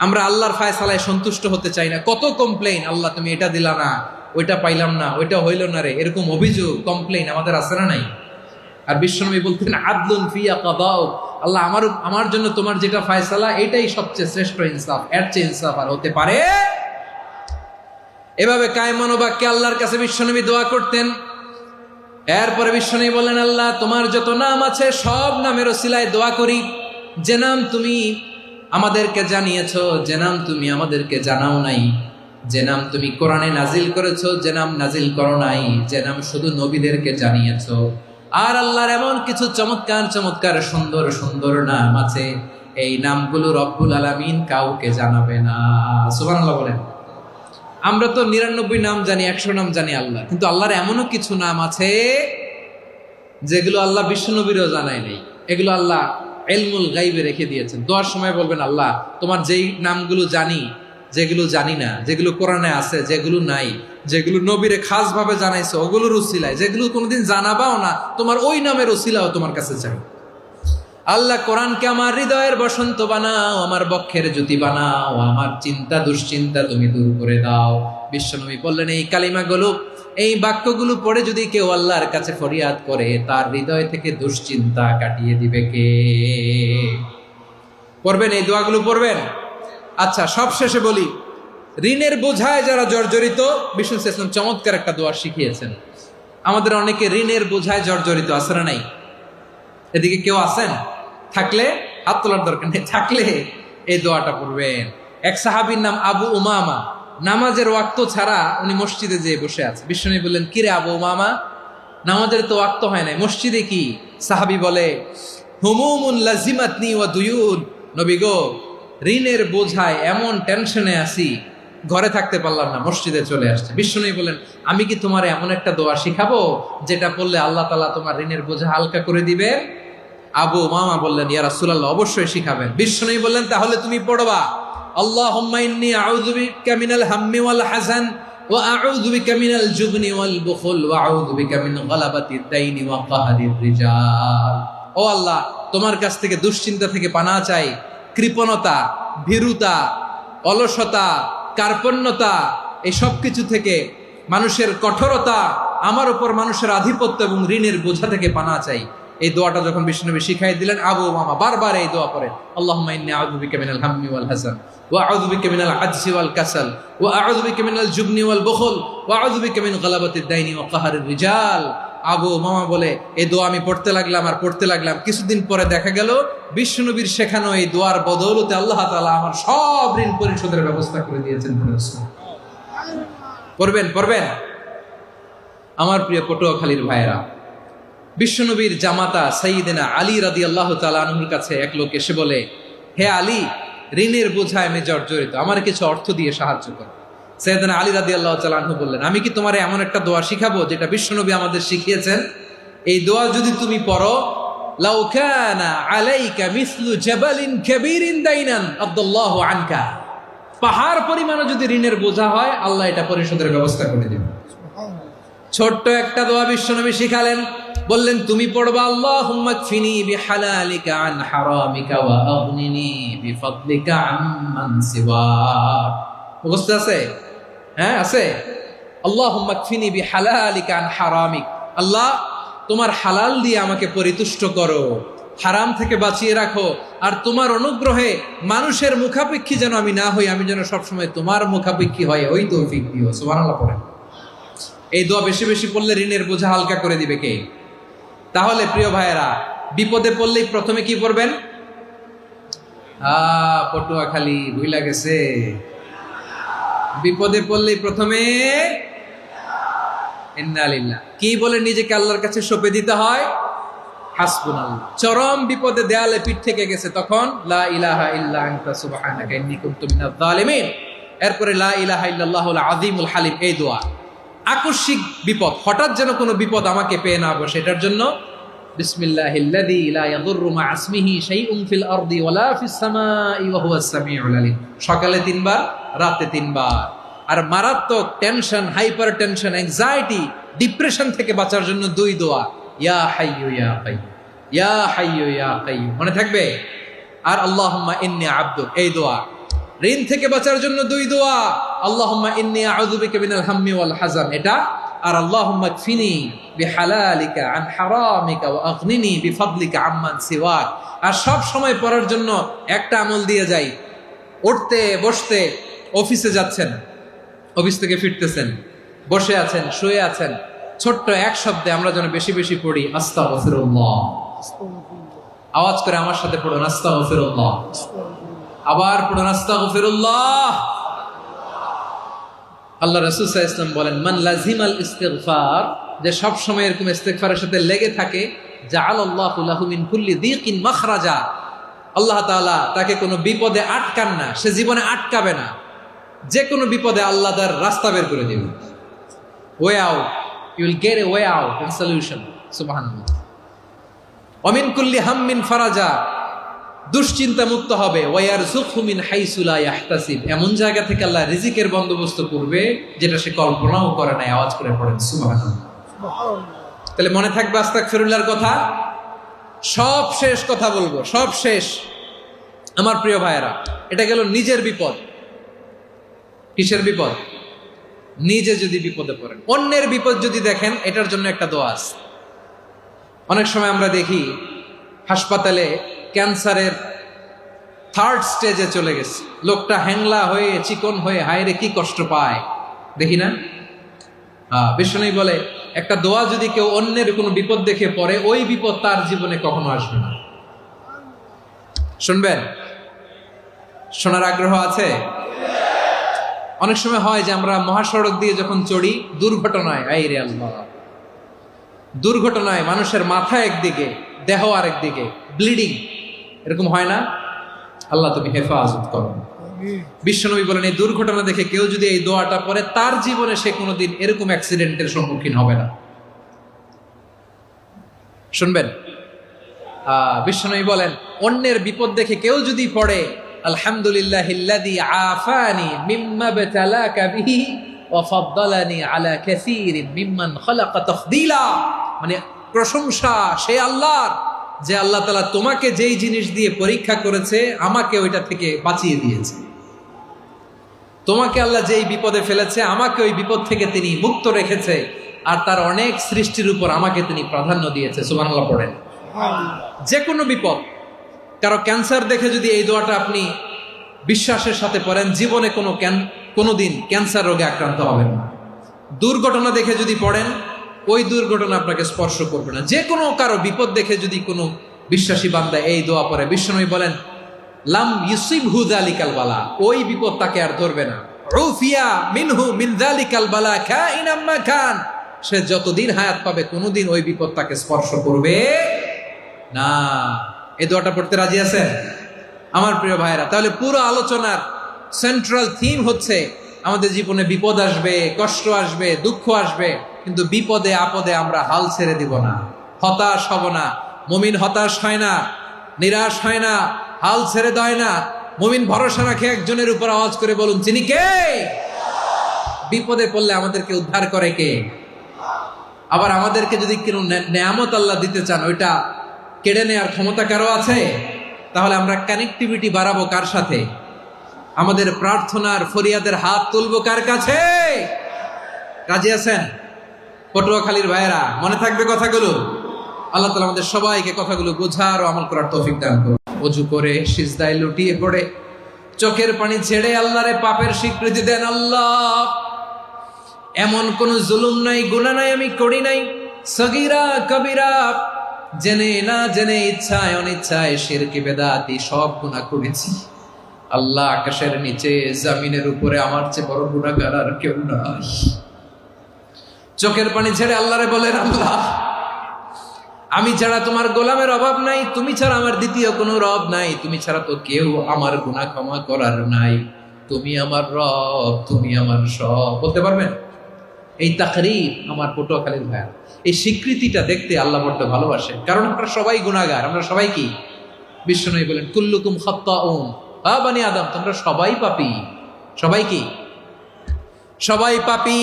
[SPEAKER 1] আমরা আল্লাহর ফয়সালায় সন্তুষ্ট হতে চাই না। কত কমপ্লেইন, আল্লাহ তুমি এটা দিলা না, ওইটা পাইলাম না, ওইটা হইল না রে, এরকম অভিযোগ, কমপ্লেইন আমাদের আছে না নাই? আর বিশ্বনবী বলতেন আদলুন ফিয়া কাদাউক, আল্লাহ আমার জন্য তোমার যেটা ফয়সালা এটাই সবচেয়ে শ্রেষ্ঠ ইনসাফ, এর চেয়ে ইনসাফ আর হতে পারে? এভাবে কায়মান বাক্যে আল্লাহর কাছে বিশ্বনবী দোয়া করতেন। এরপরে বিশ্বনবী বললেন, আল্লাহ তোমার যত নাম আছে সব নামের ওসিলায় দোয়া করি, যে নাম তুমি আমাদেরকে জানিয়েছো, যে নাম তুমি আমাদেরকে জানাও নাই, যে নাম তুমি কোরআনে নাজিল করেছো, যে নাম নাজিল করো নাই, যে নাম শুধু নবীদেরকে জানিয়েছো। আর আল্লাহর এমন কিছু চমৎকার চমৎকার সুন্দর সুন্দর নাম আছে, এই নামগুলো রব্বুল আলামিন কাউকে জানাবে না। সুবহানাল্লাহ বলেন। আমরা তো 99 নাম জানি, 100 নাম জানি আল্লাহ, কিন্তু আল্লাহর এমনও কিছু নাম আছে যেগুলো আল্লাহ বিশ্বনবীরও জানায় নাই। এগুলো আল্লাহ ইলমুল গায়বে রেখে দিয়েছেন। দোয়ার সময় বলবেন, আল্লাহ তোমার যেই নামগুলো জানি, যেগুলো জানি না, যেগুলো কোরআনে আছে, যেগুলো নাই, যেগুলো নবীরে খাস ভাবে জানাইছো ওগুলোর উসিলায়, যেগুলো কোনোদিন জানাবাও না, তোমার ওই নামের উসিলাও তোমার কাছে চাই। আল্লাহ কোরআনকে আমার হৃদয়ের বসন্ত বানাও, আমার বক্ষের জ্যোতি বানাও, আমার চিন্তা দুশ্চিন্তা তুমি দূর করে দাও। বিশ্বনবী বললেন, এই কালিমাগুলো, এই বাক্যগুলো পড়ে যদি কেউ আল্লাহর কাছে ফরিয়াদ করে, তার হৃদয় থেকে দুশ্চিন্তা কাটিয়ে দিবে কে? পড়বেন, এই দোয়াগুলো পড়বেন। আচ্ছা, সব শেষে বলি, ঋণের বোঝায় যারা জর্জরিত, বিষ্ণু ইসলাম চমৎকার একটা দোয়া শিখিয়েছেন। আমাদের অনেকে ঋণের বোঝায় জর্জরিত, আছে না নাই? এদিকে কেউ আছেন? থাকলে হাত তোলার দরকার নেই, থাকলে এই দোয়াটা পড়বেন। এক সাহাবীর নাম আবু উমামা নামাজের ওয়াক্ত ছাড়া উনি মসজিদে যেয়ে বসে আছে। বিশ্বনবী বললেন, কিরে আবু মামা, নামাজের তো ওয়াক্ত হয় নাই, মসজিদে কি? সাহাবী বলে, হুমুমুন লাজিমাতনি ওয়া দুয়ুন। নবী গো, ঋণের বোঝায় এমন টেনশনে আছি, ঘরে থাকতে পারলাম না, মসজিদে চলে আসছে। বিশ্বনবী বলেন, আমি কি তোমার এমন একটা দোয়া শিখাবো যেটা পড়লে আল্লাহ তাআলা তোমার ঋণের বোঝা হালকা করে দিবে? আবু মামা বললেন, ইয়া রাসূলুল্লাহ, অবশ্যই শিখাবেন। বিশ্বনবী বললেন, তাহলে তুমি পড়বা, আল্লাহুম্মা ইন্নী আউযু বিকা মিনাল হাম্মি ওয়াল হাযান ওয়া আউযু বিকা মিনাল জুবনি ওয়াল বুখল ওয়া আউযু বিকা মিন গালাবাতিদ দাইনি ওয়া কাহরির রিজাল। ও আল্লাহ, তোমার কাছ থেকে দুশ্চিন্তা থেকে পানাহ চাই, কৃপণতা, ভীরুতা, অলসতা, কার্পণ্যতা, এই সব কিছু থেকে, মানুষের কঠোরতা, আমার উপর মানুষের আধিপত্য এবং ঋণের বোঝা থেকে পানাহ চাই। এই দোয়াটা যখন বিশ্বনবী শিখাই দিলেন, আবু মামা বারবার এই দোয়া পড়েন, আল্লাহুম্মা ইন্নী আউযু বিকা মিনাল হাম্মি ওয়াল হাযান ওয়া আউযু বিকা মিনাল আজজি ওয়াল কাসাল ওয়া আউযু বিকা মিনাল জুবনি ওয়াল বুখল ওয়া আউযু বিকা মিন গালাবাতিদ দাইনি ওয়া কাহরির রিজাল। আবু মামা বলে, এই দোয়া আমি পড়তে লাগলাম আর পড়তে লাগলাম। কিছুদিন পরে দেখা গেল বিশ্বনবীর শেখানো এই দোয়ার বদৌলতে আল্লাহ তাআলা আমার সব ঋণ পরিশোধের ব্যবস্থা করে দিয়েছেন। পড়বেন। আমার প্রিয় পটুয়াখালীর ভাইয়েরা, বিশ্বনবীর জামাতা সাইয়্যিদিনা আলী রাদিয়াল্লাহু তাআলা আনহুর কাছে এক লোক এসে বলে, হে আলী, ঋণের বোঝায় আমি জর্জরিত, আমার কিছু অর্থ দিয়ে সাহায্য করো। সাইয়্যিদিনা আলী রাদিয়াল্লাহু তাআলা আনহু বললেন, আমি কি তোমারে এমন একটা দোয়া শিখাবো যেটা বিশ্বনবী আমাদের শিখিয়েছেন? এই দোয়া যদি তুমি পড়ো, লাউ কানা আলাইকা মিসলু জাবালিন কাবীরিন দাইনান আদাল্লাহু আনকা, পাহাড় পরিমাণে যদি ঋণের বোঝা হয়, আল্লাহ এটা পরিশোধের ব্যবস্থা করে দিবেন। ছোট্ট একটা দোয়া বিশ্বনবী শিখালেন, বললেন, তুমি পড়বা, আল্লাহুম্মা কফিনি বিহালালিকা আন হারামিকা ওয়া আগনিনি বিফাদলিকা আম্মান সিওয়াক। মুখস্থ আছে? হ্যাঁ, আছে। আল্লাহুম্মা কফিনি বিহালালিকা আন হারামিক, আল্লাহ তোমার হালাল দিয়ে আমাকে পরিতুষ্ট করো, হারাম থেকে বাঁচিয়ে রাখো, আর তোমার অনুগ্রহে মানুষের মুখাপেক্ষী যেন আমি না হই, আমি যেন সবসময় তোমার মুখাপেক্ষী হয়, ওই তৌফিক দিও। সুবহানাল্লাহ পড়েন। এই দোয়া বেশি বেশি পড়লে ঋণের বোঝা হালকা করে দিবে কে? তাহলে প্রিয় ভাইয়েরা, বিপদে পড়লেই প্রথমে কি পড়বেন? পটুয়াখালী ভুইলা গেছে। বিপদে পড়লেই প্রথমে ইন্না লিল্লাহ কি বলে নিজেকে আল্লাহর কাছে সঁপে দিতে হয়? হাসবুনাল্লাহ। চরম বিপদে দেয়ালে পিঠ থেকে গেছে, তখন লা ইলাহা ইল্লা আনতা সুবহানাকা ইন্নী কুনতু মিনাজ জালিমিন। এরপরে লা ইলাহা ইল্লাল্লাহুল আযীমুল হালিম, এই দোয়া। আকস্মিক বিপদ, হঠাৎ যেন কোনো বিপদ আমাকে পেয়ে না বসে, এটার জন্য বিসমিল্লাহিল্লাযী লা ইয়াদুররু মা ইসমিহি শাইউন ফিল আরদি ওয়ালা ফিস সামাই ওয়া হুয়াস সামিউল আলীম। সকালে 3 বার, রাতে 3 বার। আর মারাত্মক tension, hyper tension, anxiety, depression থেকে বাঁচার জন্য 2 দোয়া, ইয়া হাইয়্যু ইয়া কাইয়্যুম, ইয়া হাইয়্যু ইয়া কাইয়্যুম, মনে থাকবে? আর আল্লাহুম্মা ইন্নী আবদুক, এই দোয়া। ঋণ থেকে বাঁচার জন্য 2 দোয়া, আল্লাহুম্মা ইন্নী আউযু বিকা মিনাল হাম্মি ওয়াল হাযান, এটা। আর আল্লাহুম্মা কফিনি বিহালালিকা আন হারামিকা ওয়া আগনিনি বিফাদলিকা আম্মান সিওয়াক। আর সব সময় পড়ার জন্য একটা আমল দিয়ে যাই, উঠতে বসতে, অফিসে যাচ্ছেন, অফিস থেকে ফিরতেছেন, বসে আছেন, শুয়ে আছেন, ছোট্ট এক শব্দে আমরা যেন বেশি বেশি পড়ি আস্তাগফিরুল্লাহ। আওয়াজ করে আমার সাথে পড়ুন, আস্তাগফিরুল্লাহ। আবার পড়ুন, আস্তাগফিরুল্লাহ। আল্লাহ রাসূল সাল্লাল্লাহু আলাইহি ওয়াসাল্লাম বলেন, মান লাজিমাল ইস্তিগফার, যে সব সময় এরকম ইস্তিগফারের সাথে লেগে থাকে, জাআলাল্লাহু লাহু মিন কুল্লি দীকিন মাখরাজা, আল্লাহ তাআলা তাকে কোনো বিপদে আটকান না, সে জীবনে আটকাবে না। যে কোনো বিপদে আল্লাহ তার রাস্তা বের করে দিবেন, way out, you will get a way out and solution. সুবহানাল্লাহ। ওয়া মিন কুল্লি হাম্মিন ফারাজা, দুশ্চিন্তা মুক্ত হবে। ওয়ায়ারযুকহু মিন হাইসু লা ইয়াহতাসিব, এমন জায়গা থেকে আল্লাহ রিজিকের বন্দোবস্ত করবে যেটা সে কল্পনাও করে নাই। আওয়াজ করে পড়েন সুবহানাল্লাহ। তাহলে মনে থাকবে আস্তাগফিরুল্লাহর কথা। সব শেষ কথা বলবো, সব শেষ আমার প্রিয় ভাইয়েরা। এটা গেল নিজের বিপদ। কিসের বিপদ? নিজে যদি বিপদে পড়েন। অন্যের বিপদ যদি দেখেন, এটার জন্য একটা দোয়া আছে। অনেক সময় আমরা দেখি হাসপাতালে ক্যান্সারের 3rd স্টেজে চলে গেছে, লোকটা হ্যাংলা হয়ে, চিকন হয়ে, হায়রে কি কষ্ট পায়, দেখি না? বিষ্ণু বলে, একটা দোয়া যদি কেউ অন্যের কোনো বিপদ দেখে পড়ে, ওই বিপদ তার জীবনে কখনো আসবে না। শুনবেন? শোনার আগ্রহ আছে? অনেক সময় হয় যে আমরা মহাসড়ক দিয়ে যখন চড়ি, দুর্ঘটনায়, আই রে আল্লাহ, দুর্ঘটনায় মানুষের মাথা একদিকে, দেহ আরেকদিকে, ব্লিডিং, এরকম হয় না? আল্লাহ তুমি হেফাজত করো। বিশ্বনবী বলেন এই দুর্ঘটনা দেখে কেউ যদি এই দোয়াটা পড়ে, তার জীবনে সে কোনোদিন এরকম অ্যাক্সিডেন্টের সম্মুখীন হবে না। শুনবেন, বিশ্বনবী বলেন অন্যের বিপদ দেখে কেউ যদি পড়ে, আলহামদুলিল্লাহিল্লাযী আফানি মিম্মা বতালাকা বিহি ওয়া ফাদ্দালানি আলা কাসীরিন মিম্মান খালাকা তাফদীলা, মানে প্রশংসা সে আল্লাহর, যে আল্লাহ তাআলা তোমাকে যেই জিনিস দিয়ে পরীক্ষা করেছে আমাকে ওইটা থেকে বাঁচিয়ে দিয়েছে। তোমাকে আল্লাহ যেই বিপদে ফেলেছে আমাকে ওই বিপদ থেকে তিনি মুক্ত রেখেছে, আর তার অনেক সৃষ্টির উপর আমাকে তিনি প্রাধান্য দিয়েছে। সুবহানাল্লাহ পড়েন। যে কোনো বিপদ, কারো ক্যান্সার দেখে যদি এই দোয়াটা আপনি বিশ্বাসের সাথে পড়েন, জীবনে কোনোদিন ক্যান্সার রোগে আক্রান্ত হবেন না। দুর্ঘটনা দেখে যদি পড়েন, ওই দুর্ঘটনা আপনাকে স্পর্শ করবে না। যে কোনো কারো বিপদ দেখে যদি কোনো বিশ্বাসী বান্দা এই দোয়া পড়ে, বিশ্বনবী বলেন লাম ইউসিবহু যালিকাল বালা, ওই বিপদ তাকে আর ধরবে না। উফিয়া মিনহু মিন যালিকাল বালা কাইনাম মা কান, সে যতদিন হায়াত পাবে কোনোদিন ওই বিপদ তাকে স্পর্শ করবে না। এই দোয়াটা পড়তে রাজি আছেন আমার প্রিয় ভাইরা? তাহলে পুরো আলোচনার সেন্ট্রাল থিম হচ্ছে আমাদের জীবনে বিপদ আসবে, কষ্ট আসবে, দুঃখ আসবে, কিন্তু বিপদে আপদে আমরা হাল ছেড়ে দিব না, হতাশ হব না। মুমিন হতাশ হয় না, নিরাশ হয় না, হাল ছেড়ে দেয় না। মুমিন ভরসা রাখে একজনের উপর। আওয়াজ করে বলুন, তিনি কে? বিপদে পড়লে আমাদেরকে উদ্ধার করে কে? আবার আমাদেরকে যদি কোনো নেয়ামত আল্লাহ দিতে চান, ওইটা কেড়ে নেওয়ার ক্ষমতা কারো আছে? তাহলে আমরা কানেক্টিভিটি বাড়াবো কার সাথে? আমাদের প্রার্থনার ফরিয়াদের হাত তুলবো কার কাছে? রাজি আছেন পটুয়াখালীর ভাইয়েরা? মনে থাকবে কথাগুলো? আল্লাহ তাআলা আমাদের সবাইকে কথাগুলো বোঝার ও আমল করার তৌফিক দান করুন। ওযু করে সিজদায় লুটিয়ে পড়ে চোখের পানি ছেড়ে আল্লাহরে পাপের স্বীকৃতি দেন। আল্লাহ, এমন কোন জুলুম নাই, গুনাহ নাই আমি করি নাই, সগীরা কবিরা, জেনে না জেনে, ইচ্ছায় অনিচ্ছায়, শিরকি বেদাতি সব গুনাহ করেছি। আল্লাহ, আকাশের নিচে জমিনের উপরে আমার চেয়ে বড় গুনাহগার আর কেউ নাই। চোখের পানি ছেড়ে আল্লাহরে বলেন, আল্লাহ, আমি ছাড়া তোমার গোলামের অভাব নাই, তুমি ছাড়া আমার দ্বিতীয় কোনো রব নাই, তুমি ছাড়া তো কেউ আমার গুনাহ ক্ষমা করার নাই, তুমি আমার রব, তুমি আমার সব। বলতে পারবেন? এই তাকরীর আমার পটুয়াখালীর ভাইয়া, এই স্বীকৃতিটা দেখতে আল্লাহ বড্ড ভালোবাসে, কারণ আমরা সবাই গুনাহগার। আমরা সবাই কি? বিশ্বনবী বলেন কুল্লুকুম খাত্তাউন, বানি আদম, তোমরা সবাই পাপী। সবাই কি? সবাই পাপী।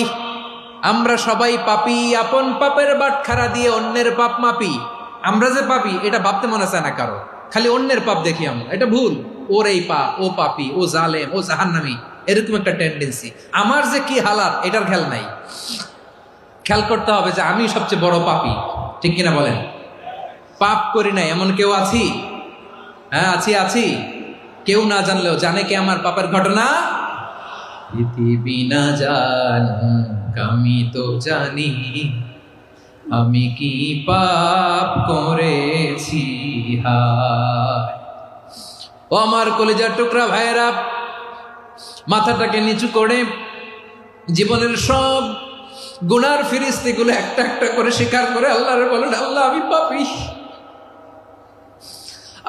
[SPEAKER 1] আমরা সবাই পাপী। আপন পাপের বাটখারা দিয়ে অন্যের পাপ মাপি। আমরা যে পাপী এটা ভাবতে মনে চায় না কারো, খালি অন্যের পাপ দেখি আমরা। এটা ভুল। ওর এই পাপ, ও পাপী, ও জালেম, ও জাহান্নামী, এরকম একটা টেন্ডেন্সি। আমার যে কি হালাত এটার খেয়াল নাই। খেয়াল করতে হবে যে আমি সবচেয়ে বড় পাপী, ঠিক কিনা বলেন? পাপ করি নাই এমন কেউ আছি? হ্যাঁ, আছি। কেউ না জানলেও জানে কে আমার পাপের ঘটনা? পৃথিবী না জানুক আমি তো জানি, আমি কি পাপ করেছি। হায় ও আমার কলিজার টুকরা ভাইয়েরা, মাথাটাকে নিচু করে জীবনের সব গুনার ফিরিস্তিগুলো একটা একটা করে স্বীকার করে আল্লাহরে বলেন, আল্লাহ, আমি পাপী।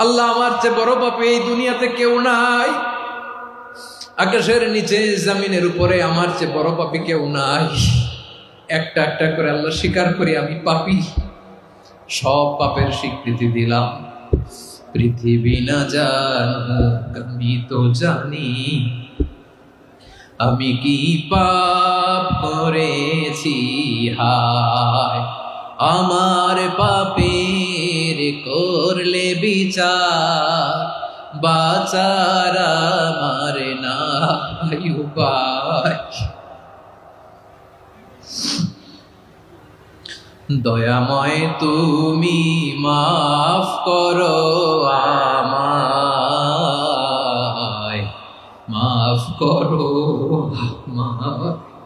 [SPEAKER 1] আল্লাহ, আমার চেয়ে বড় পাপী এই দুনিয়াতে কেউ নাই। আকাশের নিচে জমিনের উপরে আমার চেয়ে বড় পাপী কেউ নাই। একটা একটা করে আল্লাহ স্বীকার করি আমি পাপী। সব পাপের স্বীকৃতি দিলাম। পৃথিবী না জানুক আমি তো জানি, আমি কি পাপ করেছি। হায় আমার পাপের করলে বিচার, বাঁচার আমার নাই উপায়। দয়াময় তুমি মাফ করো আমায়, মাফ করো আমায়।